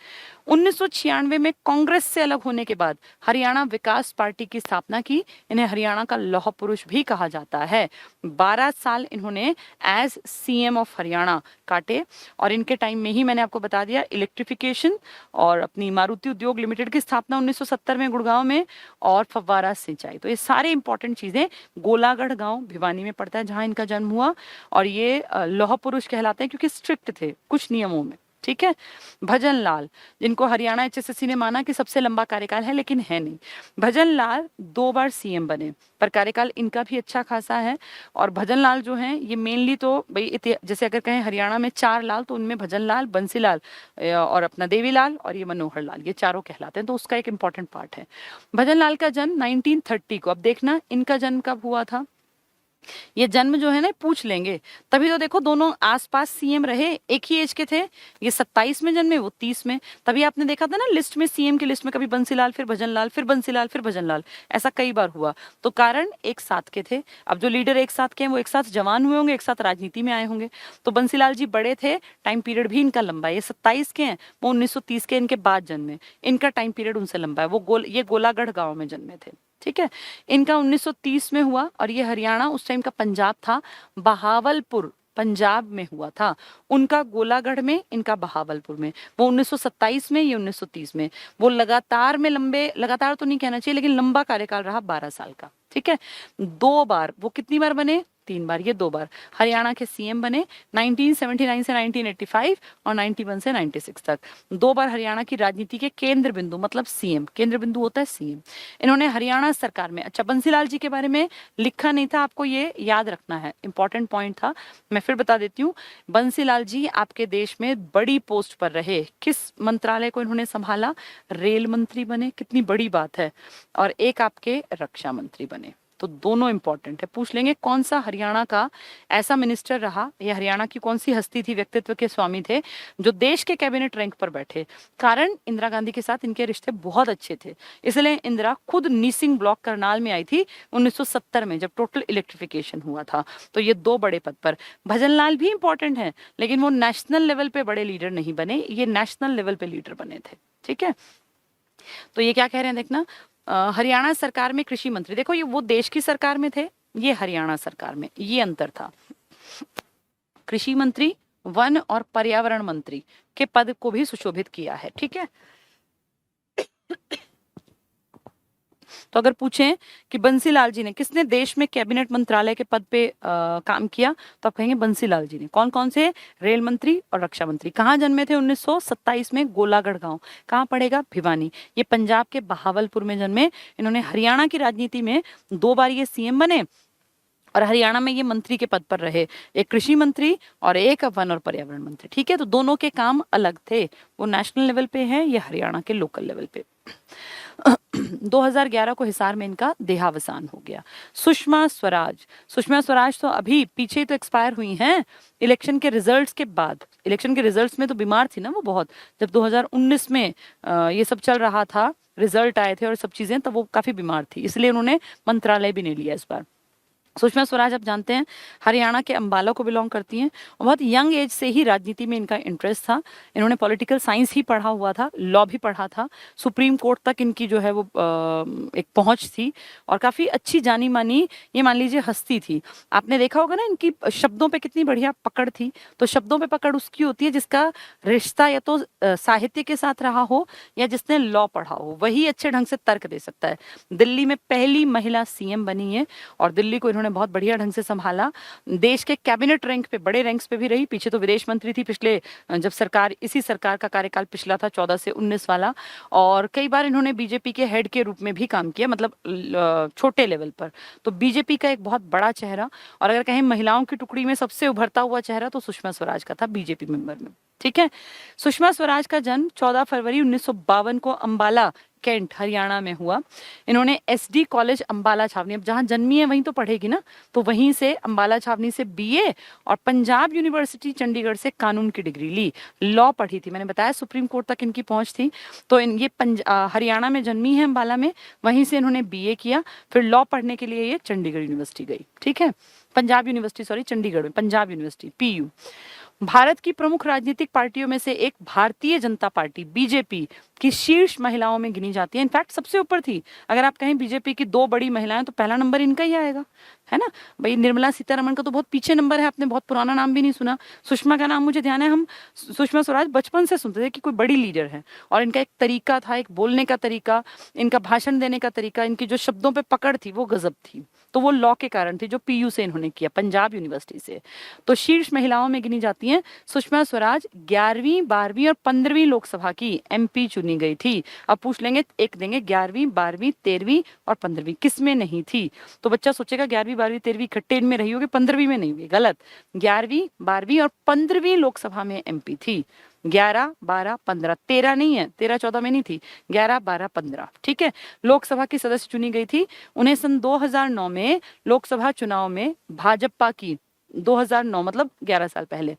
S1: 1996 में कांग्रेस से अलग होने के बाद हरियाणा विकास पार्टी की स्थापना की। इन्हें हरियाणा का लौह पुरुष भी कहा जाता है। 12 साल इन्होंने एज सीएम ऑफ हरियाणा काटे और इनके टाइम में ही मैंने आपको बता दिया इलेक्ट्रिफिकेशन और अपनी मारुति उद्योग लिमिटेड की स्थापना 1970 में गुड़गांव में और फव्वारा सिंचाई। तो ये सारे इंपॉर्टेंट चीजें, गोलागढ़ गांव भिवानी में पड़ता है जहां इनका जन्म हुआ और ये लौह पुरुष कहलाते हैं क्योंकि स्ट्रिक्ट थे कुछ नियमों में। ठीक है। भजन लाल, जिनको हरियाणा एचएसएससी ने माना कि सबसे लंबा कार्यकाल है लेकिन है नहीं। भजन लाल 2 बार सीएम बने पर कार्यकाल इनका भी अच्छा खासा है। और भजन लाल जो हैं ये मेनली तो भाई जैसे अगर कहें हरियाणा में 4 लाल तो उनमें भजन लाल, बंसी लाल और अपना देवी लाल और ये मनोहर लाल, ये चारों कहलाते हैं, तो उसका एक इंपॉर्टेंट पार्ट है। भजन लाल का जन्म 1930 को, अब देखना इनका जन्म कब हुआ था, ये जन्म जो है ना पूछ लेंगे, तभी तो देखो दोनों आसपास सीएम रहे, एक ही एज के थे। ये 27 में जन्मे, वो 30 में। तभी आपने देखा था ना लिस्ट में, सीएम की लिस्ट में कभी बंसीलाल, फिर भजनलाल, फिर बंसीलाल, फिर भजनलाल, ऐसा कई बार हुआ। तो कारण एक साथ के थे। अब जो लीडर एक साथ के हैं वो एक साथ जवान हुए होंगे, एक साथ राजनीति में आए होंगे। तो बंसीलाल जी बड़े थे, टाइम पीरियड भी इनका लंबा है। ये 27 के हैं, वो 1930 के इनके बाद जन्मे, इनका टाइम पीरियड उनसे लंबा है। ये गोलागढ़ गांव में जन्मे थे। ठीक है। इनका 1930 में हुआ और ये हरियाणा उस टाइम का पंजाब था, बहावलपुर पंजाब में हुआ था। उनका गोलागढ़ में, इनका बहावलपुर में। वो 1927 में, ये 1930 में। वो लगातार तो नहीं कहना चाहिए लेकिन लंबा कार्यकाल रहा, 12 साल का। ठीक है। 2 बार, वो कितनी बार बने? 3 बार, ये 2 बार हरियाणा के सीएम बने, 1979 से 1985 और 91 से 96 तक। 2 बार हरियाणा की राजनीति के केंद्र बिंदु, मतलब सीएम, केंद्र बिंदु होता है सीएम। इन्होंने हरियाणा सरकार में, अच्छा बंसीलाल जी के बारे में लिखा नहीं था, आपको ये याद रखना है, इंपॉर्टेंट पॉइंट था, मैं फिर बता देती हूँ। बंसीलाल जी आपके देश में बड़ी पोस्ट पर रहे। किस मंत्रालय को इन्होंने संभाला? रेल मंत्री बने, कितनी बड़ी बात है। और एक आपके रक्षा मंत्री बने। तो दोनों इंपॉर्टेंट है, पूछ लेंगे कौन सा हरियाणा का ऐसा मिनिस्टर रहा, ये हरियाणा की कौन सी हस्ती थी, व्यक्तित्व के स्वामी थे जो देश के कैबिनेट रैंक पर बैठे। कारण इंदिरा गांधी के साथ इनके रिश्ते बहुत अच्छे थे, इसलिए इंदिरा खुद नीसिंग ब्लॉक करनाल में आई थी 1970 में जब टोटल इलेक्ट्रिफिकेशन हुआ था। तो ये 2 बड़े पद पर। भजनलाल भी इंपॉर्टेंट है लेकिन वो नेशनल लेवल पे बड़े लीडर नहीं बने, ये नेशनल लेवल पे लीडर बने थे। ठीक है। तो ये क्या कह रहे हैं देखना, हरियाणा सरकार में कृषि मंत्री, देखो ये वो देश की सरकार में थे, ये हरियाणा सरकार में, ये अंतर था। कृषि मंत्री, वन और पर्यावरण मंत्री के पद को भी सुशोभित किया है। ठीक है। तो अगर पूछें कि बंसीलाल जी ने, किसने देश में कैबिनेट मंत्रालय के पद पे काम किया, तो आप कहेंगे बंसीलाल जी ने। कौन कौन से? रेल मंत्री और रक्षा मंत्री। कहाँ जन्मे थे? 1927 में, गोलागढ़ गांव। कहाँ पड़ेगा? भिवानी। ये पंजाब के बहावलपुर में जन्मे। इन्होंने हरियाणा की राजनीति में 2 बार ये सीएम बने और हरियाणा में ये मंत्री के पद पर रहे, एक कृषि मंत्री और एक वन और पर्यावरण मंत्री। ठीक है। तो दोनों के काम अलग थे, वो नेशनल लेवल पे है, ये हरियाणा के लोकल लेवल पे। 2011 को हिसार में इनका देहावसान हो गया। सुषमा स्वराज तो अभी पीछे तो एक्सपायर हुई हैं इलेक्शन के रिजल्ट्स के बाद। इलेक्शन के रिजल्ट्स में तो बीमार थी ना वो बहुत, जब 2019 में ये सब चल रहा था, रिजल्ट आए थे और सब चीजें, तब वो काफी बीमार थी, इसलिए उन्होंने मंत्रालय भी नहीं लिया इस बार। सुषमा स्वराज आप जानते हैं हरियाणा के अंबाला को बिलोंग करती हैं और बहुत यंग एज से ही राजनीति में इनका इंटरेस्ट था। इन्होंने पॉलिटिकल साइंस ही पढ़ा हुआ था, लॉ भी पढ़ा था, सुप्रीम कोर्ट तक इनकी जो है वो एक पहुंच थी और काफ़ी अच्छी जानी मानी, ये मान लीजिए हस्ती थी। आपने देखा होगा ना इनकी शब्दों पे कितनी बढ़िया पकड़ थी। तो शब्दों पे पकड़ उसकी होती है जिसका रिश्ता या तो साहित्य के साथ रहा हो या जिसने लॉ पढ़ा हो, वही अच्छे ढंग से तर्क दे सकता है। दिल्ली में पहली महिला सीएम बनी है और दिल्ली को इन्होंने इन्होंने बहुत बढ़िया ढंग से संभाला। देश के कैबिनेट रैंक पे, बड़े रैंक्स पे भी रही। पीछे तो विदेश मंत्री थी पिछले, जब सरकार, इसी सरकार का कार्यकाल पिछला था 14 से 19 वाला। और कई बार इन्होंने बीजेपी के हेड के रूप में भी काम किया, मतलब छोटे लेवल पर। तो बीजेपी का एक बहुत बड़ा चेहरा, और अगर कहें महिलाओं की टुकड़ी में सबसे उभरता हुआ चेहरा, तो सुषमा स्वराज का था बीजेपी मेंबर में। ठीक है। सुषमा स्वराज का जन्म 14 फरवरी 1952 को अंबाला, कैंट, हरियाणा में हुआ। इन्होंने एसडी कॉलेज अंबाला छावनी, अब जहां जन्मी है वहीं तो पढ़ेगी ना, तो वहीं से अंबाला छावनी से बीए, और पंजाब यूनिवर्सिटी चंडीगढ़ से कानून की डिग्री ली। लॉ पढ़ी थी, मैंने बताया सुप्रीम कोर्ट तक इनकी पहुंच थी। तो ये हरियाणा में जन्मी है, अंबाला में, वहीं से इन्होंने बीए किया। फिर लॉ पढ़ने के लिए ये चंडीगढ़ यूनिवर्सिटी गई। ठीक है, पंजाब यूनिवर्सिटी, सॉरी, चंडीगढ़ में पंजाब यूनिवर्सिटी, पीयू। भारत की प्रमुख राजनीतिक पार्टियों में से एक भारतीय जनता पार्टी, बीजेपी, की शीर्ष महिलाओं में गिनी जाती है। इनफैक्ट सबसे ऊपर थी। अगर आप कहें बीजेपी की दो बड़ी महिलाएं, तो पहला नंबर इनका ही आएगा, है ना भाई। निर्मला सीतारमण का तो बहुत पीछे नंबर है, आपने बहुत पुराना नाम भी नहीं सुना। सुषमा का नाम मुझे ध्यान है, हम सुषमा स्वराज बचपन से सुनते थे कि कोई बड़ी लीडर है, और इनका एक तरीका था, एक बोलने का तरीका, इनका भाषण देने का तरीका, इनकी जो शब्दों पे पकड़ थी वो गजब थी। तो वो लॉ के कारण थी, जो पीयू से इन्होंने किया, पंजाब यूनिवर्सिटी से। तो शीर्ष महिलाओं में गिनी जाती हैं। सुषमा स्वराज 11वीं, 12वीं और 15वीं लोकसभा की एमपी चुनी गई थी। अब पूछ लेंगे, एक देंगे, 11वीं, 12वीं, 13वीं और 15वीं किस में नहीं थी? तो बच्चा सोचेगा 11वीं, 12वीं, 13वीं इकट्ठे इनमें रही होगी, 15वीं में नहीं हुई। गलत। 11वीं, 12वीं और 15वीं लोकसभा में एमपी थी। 11, 12, 15, 13 नहीं है, 13, 14 में नहीं थी, 11, 12, 15। ठीक है, लोकसभा की सदस्य चुनी गई थी। उन्हें सन 2009 में लोकसभा चुनाव में भाजपा की, 2009 मतलब 11 साल पहले,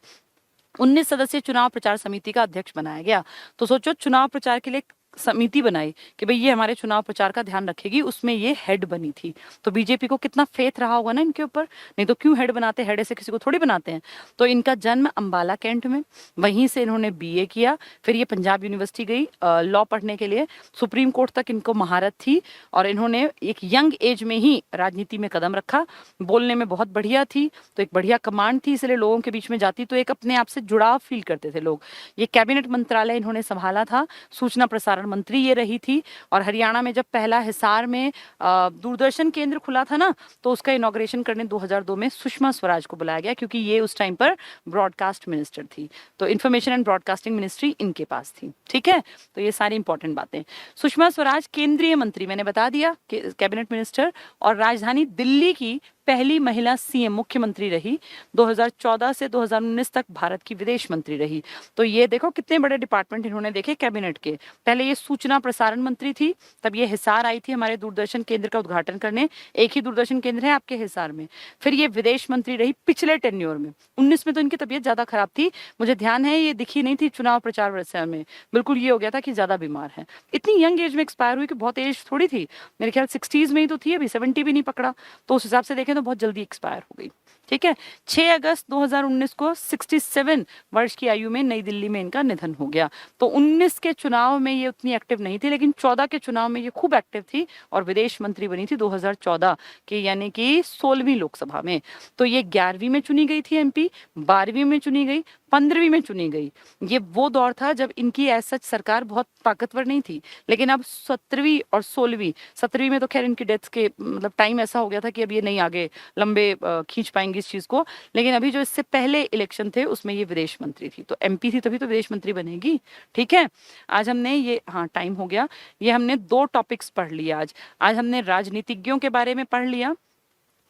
S1: 19 सदस्यीय चुनाव प्रचार समिति का अध्यक्ष बनाया गया। तो सोचो, चुनाव प्रचार के लिए समिति बनाई कि भाई ये हमारे चुनाव प्रचार का ध्यान रखेगी, उसमें ये हेड बनी थी। तो बीजेपी को कितना फेथ रहा होगा ना इनके ऊपर, नहीं तो क्यों हेड बनाते, हेड ऐसे किसी को थोड़ी बनाते हैं। तो इनका जन्म अंबाला कैंट में, वहीं से इन्होंने बीए किया। फिर ये पंजाब यूनिवर्सिटी गई लॉ पढ़ने के लिए। सुप्रीम कोर्ट तक इनको महारत थी, और इन्होंने एक यंग एज में ही राजनीति में कदम रखा। बोलने में बहुत बढ़िया थी, तो एक बढ़िया कमांड थी, इसलिए लोगों के बीच में जाती तो एक अपने आप से जुड़ाव फील करते थे लोग। ये कैबिनेट मंत्रालय इन्होंने संभाला था, सूचना प्रसारण मंत्री ये रही थी। और हरियाणा में जब पहला हिसार में दूरदर्शन केंद्र खुला था ना, तो उसका इनॉग्रेशन करने 2002 में सुषमा स्वराज को बुलाया गया, क्योंकि ये उस टाइम पर ब्रॉडकास्ट मिनिस्टर थी। तो इन्फॉर्मेशन एंड ब्रॉडकास्टिंग मिनिस्ट्री इनके पास थी। ठीक है, तो ये सारी इंपॉर्टेंट बातें। सुषमा स्वराज केंद्रीय मंत्री, मैंने बता दिया, कैबिनेट मिनिस्टर, और राजधानी दिल्ली की पहली महिला सीएम, मुख्यमंत्री रही। 2014 से 2019 तक भारत की विदेश मंत्री रही। तो ये देखो कितने बड़े डिपार्टमेंट इन्होंने देखे कैबिनेट के। पहले ये सूचना प्रसारण मंत्री थी, तब ये हिसार आई थी हमारे दूरदर्शन केंद्र का उद्घाटन करने। एक ही दूरदर्शन केंद्र है आपके हिसार में। फिर ये विदेश मंत्री रही पिछले टेन्योर में। 19 में तो इनकी तबीयत ज्यादा खराब थी, मुझे ध्यान है, ये दिखी नहीं थी चुनाव प्रचार वर्षा में, बिल्कुल ये हो गया था कि ज्यादा बीमार है। इतनी यंग एज में एक्सपायर हुई कि बहुत एज थोड़ी थी, मेरे ख्याल 60s में ही तो थी, अभी 70 भी नहीं पकड़ा। तो उस हिसाब से देखें तो बहुत जल्दी एक्सपायर हो गई। ठीक है, 6 अगस्त 2019 को 67 वर्ष की आयु में नई दिल्ली में इनका निधन हो गया। तो 19 के चुनाव में ये उतनी एक्टिव नहीं थी, लेकिन 14 के चुनाव में ये खूब एक्टिव थी, और विदेश मंत्री बनी थी 2014 के, यानी कि 16वीं लोकसभा में। तो ये 11वीं में चुनी गई थी एमपी, 12वीं में चुनी गई, 15वीं में चुनी गई। ये वो दौर था जब इनकी ऐसा सरकार बहुत ताकतवर नहीं थी। लेकिन अब 17वीं और 16वीं, 17वीं में तो खैर इनकी डेथ के मतलब टाइम ऐसा हो गया था कि अब ये नहीं आगे लंबे खींच पाएंगी इस चीज को। लेकिन अभी जो इससे पहले इलेक्शन थे उसमें ये विदेश मंत्री थी, तो एमपी थी तभी तो विदेश मंत्री बनेगी। ठीक है, आज हमने ये, हाँ टाइम हो गया, ये हमने 2 टॉपिक्स पढ़ लिया आज। आज हमने राजनीतिज्ञों के बारे में पढ़ लिया,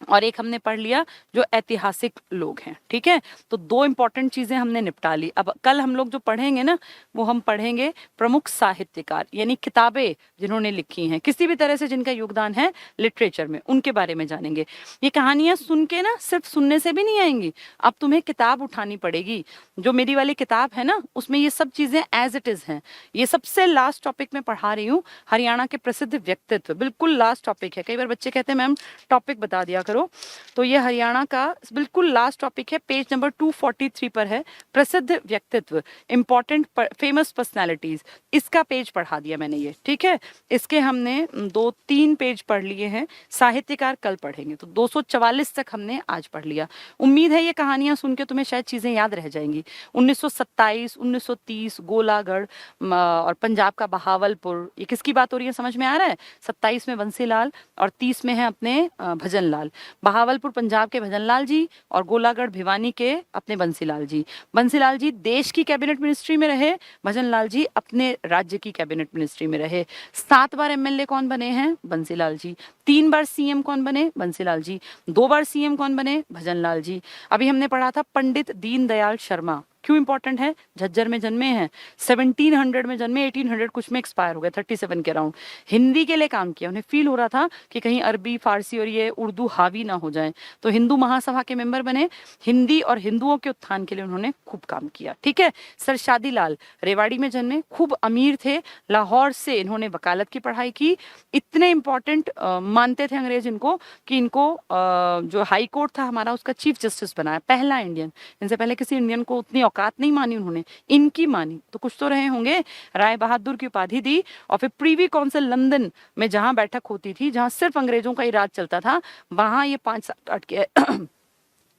S1: और एक हमने पढ़ लिया जो ऐतिहासिक लोग हैं। ठीक है, तो 2 इंपॉर्टेंट चीजें हमने निपटा ली। अब कल हम लोग जो पढ़ेंगे ना, वो हम पढ़ेंगे प्रमुख साहित्यकार, यानी किताबें जिन्होंने लिखी हैं, किसी भी तरह से जिनका योगदान है लिटरेचर में, उनके बारे में जानेंगे। ये कहानियां सुन के ना सिर्फ सुनने से भी नहीं आएंगी, अब तुम्हें किताब उठानी पड़ेगी। जो मेरी वाली किताब है ना, उसमें ये सब चीजें एज इट इज हैं। ये सबसे लास्ट टॉपिक में पढ़ा रही हूँ, हरियाणा के प्रसिद्ध व्यक्तित्व, बिल्कुल लास्ट टॉपिक है। कई बार बच्चे कहते हैं मैम टॉपिक बता दिया करो, तो ये हरियाणा का बिल्कुल लास्ट टॉपिक है, पेज नंबर 243 पर है, प्रसिद्ध व्यक्तित्व, इंपॉर्टेंट फेमस पर्सनालिटीज। इसका पेज पढ़ा दिया मैंने ये। ठीक है, इसके हमने 2-3 पेज पढ़ लिए हैं, साहित्यकार कल पढ़ेंगे। तो 244 तक हमने आज पढ़ लिया। उम्मीद है ये कहानियां सुन के तुम्हें शायद चीजें याद रह जाएंगी। 1927, 1930 गोलागढ़ और पंजाब का बहावलपुर, ये किसकी बात हो रही है, समझ में आ रहा है? 27 में बंसीलाल और 30 में है अपने भजन लाल। बहावलपुर पंजाब के भजनलाल जी और गोलागढ़ भिवानी के अपने बंसीलाल जी। बंसीलाल जी देश की कैबिनेट मिनिस्ट्री में रहे, भजनलाल जी अपने राज्य की कैबिनेट मिनिस्ट्री में रहे। 7 बार एमएलए कौन बने हैं? बंसीलाल जी। 3 बार सीएम कौन बने? बंसीलाल जी। 2 बार सीएम कौन बने? भजनलाल जी। अभी हमने पढ़ा था पंडित दीनदयाल शर्मा, क्यों इंपॉर्टेंट है? झज्जर में जन्मे हैं, 1700 में जन्मे, 1800 कुछ में एक्सपायर हो गए, 37 के अराउंड। हिंदी के लिए काम किया, उन्हें फील हो रहा था कि कहीं अरबी फारसी और ये उर्दू हावी ना हो जाए, तो हिंदू महासभा के मेंबर बने। हिंदी और हिंदुओं के उत्थान के लिए उन्होंने खूब काम किया। ठीक है। सर शादी लाल रेवाड़ी में जन्मे, खूब अमीर थे, लाहौर से इन्होंने वकालत की पढ़ाई की। इतने इंपॉर्टेंट मानते थे अंग्रेज इनको कि इनको जो हाई कोर्ट था हमारा उसका चीफ जस्टिस बनाया, पहला इंडियन। इनसे पहले किसी इंडियन को उतनी औकात नहीं मानी उन्होंने, इनकी मानी, तो कुछ तो रहे होंगे। राय बहादुर की उपाधि दी और फिर प्रीवी काउंसिल लंदन में जहां बैठक होती थी, जहां सिर्फ अंग्रेजों का ही राज चलता था, वहां ये 5 साल अटके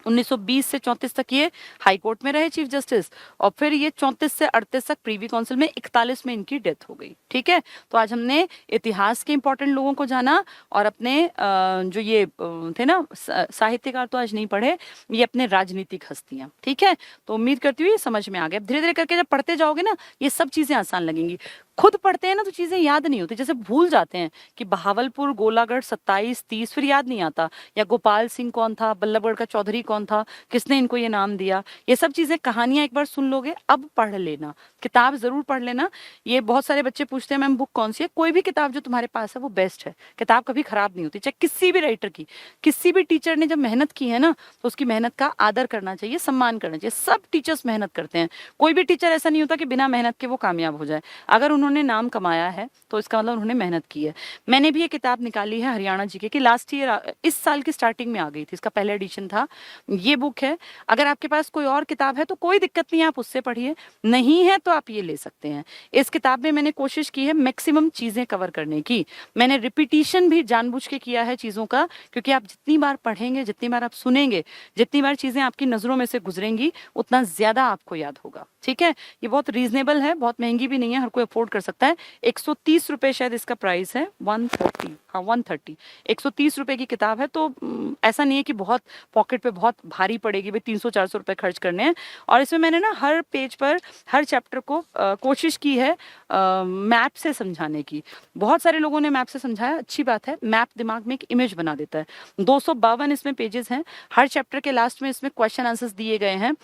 S1: 1920 से 34 तक ये हाई कोर्ट में रहे चीफ जस्टिस, और फिर ये 34 से 38 तक प्रीवी काउंसिल में, 41 में इनकी डेथ हो गई। ठीक है। तो आज हमने इतिहास के इंपॉर्टेंट लोगों को जाना और अपने जो ये थे ना साहित्यकार, तो आज नहीं पढ़े, ये अपने राजनीतिक हस्तियां। ठीक है। तो उम्मीद करती हूँ ये समझ में आ गया। धीरे धीरे करके जब पढ़ते जाओगे ना ये सब चीजें आसान लगेंगी। खुद पढ़ते हैं ना तो चीजें याद नहीं होती, जैसे भूल जाते हैं कि बहावलपुर गोलागढ़ 27 30 फिर याद नहीं आता, या गोपाल सिंह कौन था, बल्लभगढ़ का चौधरी कौन था, किसने इनको ये नाम दिया। ये सब चीजें कहानियां एक बार सुन लोगे, अब पढ़ लेना, किताब जरूर पढ़ लेना। ये बहुत सारे बच्चे पूछते हैं मैम बुक कौन सी है? कोई भी किताब जो तुम्हारे पास है वो बेस्ट है। किताब कभी खराब नहीं होती, चाहे किसी भी राइटर की, किसी भी टीचर ने जब मेहनत की है ना तो उसकी मेहनत का आदर करना चाहिए, सम्मान करना चाहिए। सब टीचर्स मेहनत करते हैं, कोई भी टीचर ऐसा नहीं होता कि बिना मेहनत के वो कामयाब हो जाए। अगर उन्होंने नाम कमाया है तो इसका मतलब उन्होंने मेहनत की है। मैंने भी ये किताब निकाली है हरियाणा जीके की, लास्ट ईयर इस साल की स्टार्टिंग में आ गई थी, इसका पहला एडिशन था। ये बुक है। अगर आपके पास कोई और किताब है तो कोई दिक्कत नहीं है, आप उससे पढ़िए, नहीं है तो आप ये ले सकते हैं। इस किताब में मैंने कोशिश की है मैक्सिमम चीजें कवर करने की। मैंने रिपीटिशन भी जानबूझ के किया है चीजों का, क्योंकि आप जितनी बार पढ़ेंगे, जितनी बार आप सुनेंगे, जितनी बार चीजें आपकी नजरों में से गुजरेंगी, उतना ज्यादा आपको याद होगा। ठीक है। ये बहुत रीजनेबल है, बहुत महंगी भी नहीं है, हर कोई अफोर्ड कर सकता है। 130 रुपए शायद इसका प्राइस है, 130, हाँ 130, 130 रुपए की किताब है। तो ऐसा नहीं है कि बहुत पॉकेट पे बहुत भारी पड़ेगी, भाई 300-400 रुपए खर्च करने हैं। और इसमें मैंने ना हर पेज पर हर चैप्टर को कोशिश की है मैप से समझाने की। बहुत सारे लोगों ने मैप से समझाया, अच्छी बात है, मैप दिमाग में एक इमेज बना देता है। 252 इसमें पेजेस हैं, हर चैप्टर के लास्ट में इसमें क्वेश्चन आंसर्स दिए गए हैं।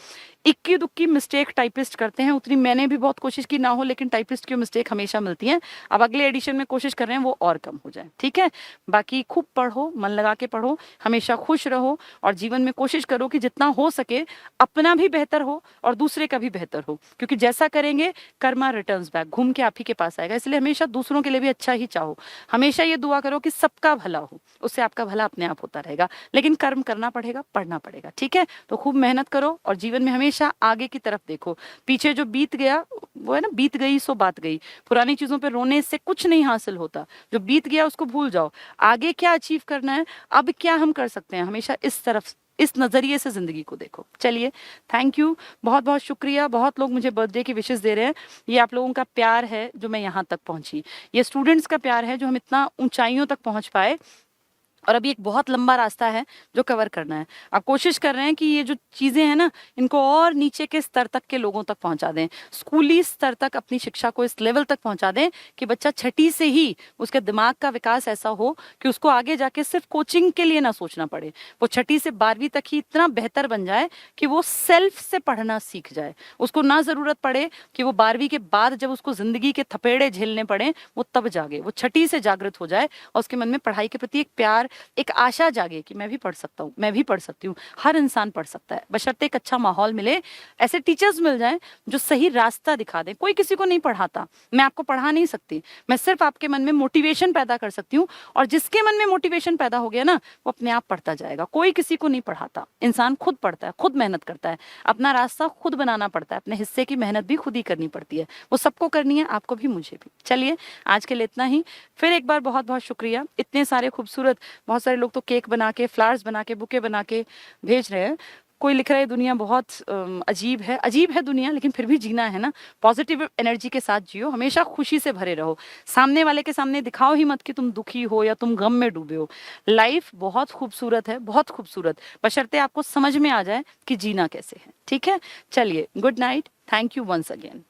S1: इक्की दुक्की मिस्टेक टाइपिस्ट करते हैं, उतनी मैंने भी बहुत कोशिश की ना हो, लेकिन टाइपिस्ट की मिस्टेक हमेशा मिलती है। अब अगले एडिशन में कोशिश कर रहे हैं वो और कम हो जाए। ठीक है। बाकी खूब पढ़ो, मन लगा के पढ़ो, हमेशा खुश रहो और जीवन में कोशिश करो कि जितना हो सके अपना भी बेहतर हो और दूसरे का भी बेहतर हो, क्योंकि जैसा करेंगे कर्मा रिटर्न्स बैक, घूम के आप ही के पास आएगा। इसलिए हमेशा दूसरों के लिए भी अच्छा ही चाहो, हमेशा ये दुआ करो कि सबका भला हो, उससे आपका भला अपने आप होता रहेगा। लेकिन कर्म करना पड़ेगा, पढ़ना पड़ेगा। ठीक है। तो खूब मेहनत करो और जीवन में हमेशा आगे की तरफ देखो। पीछे जो बीत गया वो है ना, बीत गई सो बात गई। पुरानी चीजों पे रोने से कुछ नहीं हासिल होता, जो बीत गया उसको भूल जाओ। आगे क्या अचीव करना है, अब क्या हम कर सकते हैं, हमेशा इस तरफ, इस नजरिए से जिंदगी को देखो। चलिए, थैंक यू, बहुत बहुत शुक्रिया। बहुत लोग मुझे बर्थडे की विशेष दे रहे हैं, ये आप लोगों का प्यार है जो मैं यहाँ तक पहुंची, ये स्टूडेंट्स का प्यार है जो हम इतना ऊंचाइयों तक पहुंच पाए। और अभी एक बहुत लंबा रास्ता है जो कवर करना है। आप कोशिश कर रहे हैं कि ये जो चीजें हैं ना, इनको और नीचे के स्तर तक के लोगों तक पहुंचा दें, स्कूली स्तर तक अपनी शिक्षा को इस लेवल तक पहुंचा दें कि बच्चा छठी से ही उसके दिमाग का विकास ऐसा हो कि उसको आगे जाके सिर्फ कोचिंग के लिए ना सोचना पड़े। वो छठी से 12वीं तक ही इतना बेहतर बन जाए कि वो सेल्फ से पढ़ना सीख जाए, उसको ना जरूरत पड़े कि वो 12वीं के बाद जब उसको जिंदगी के थपेड़े झेलने पड़े वो तब जागे, वो छठी से जागृत हो जाए और उसके मन में पढ़ाई के प्रति एक प्यार, एक आशा जागे कि मैं भी पढ़ सकता हूँ, मैं भी पढ़ सकती हूँ। हर इंसान पढ़ सकता है, बशर्ते एक अच्छा माहौल मिले, ऐसे टीचर्स मिल जाएं जो सही रास्ता दिखा दें। कोई किसी को नहीं पढ़ाता, मैं आपको पढ़ा नहीं सकती, मैं सिर्फ आपके मन में मोटिवेशन पैदा कर सकती हूँ। और जिसके मन में मोटिवेशन पैदा हो गया ना, वो अपने आप पढ़ता जाएगा। कोई किसी को नहीं पढ़ाता, इंसान खुद पढ़ता है, खुद मेहनत करता है, अपना रास्ता खुद बनाना पड़ता है, अपने हिस्से की मेहनत भी खुद ही करनी पड़ती है। वो सबको करनी है, आपको भी मुझे भी। चलिए, आज के लिए इतना ही। फिर एक बार बहुत बहुत शुक्रिया। इतने सारे खूबसूरत, बहुत सारे लोग तो केक बना के, फ्लावर्स बना के, बुके बना के भेज रहे हैं। कोई लिख रहा है दुनिया बहुत अजीब है दुनिया, लेकिन फिर भी जीना है ना, पॉजिटिव एनर्जी के साथ जियो, हमेशा खुशी से भरे रहो, सामने वाले के सामने दिखाओ ही मत कि तुम दुखी हो या तुम गम में डूबे हो। लाइफ बहुत खूबसूरत है, बहुत खूबसूरत, बशर्ते आपको समझ में आ जाए कि जीना कैसे है। ठीक है, चलिए, good night, thank you once again.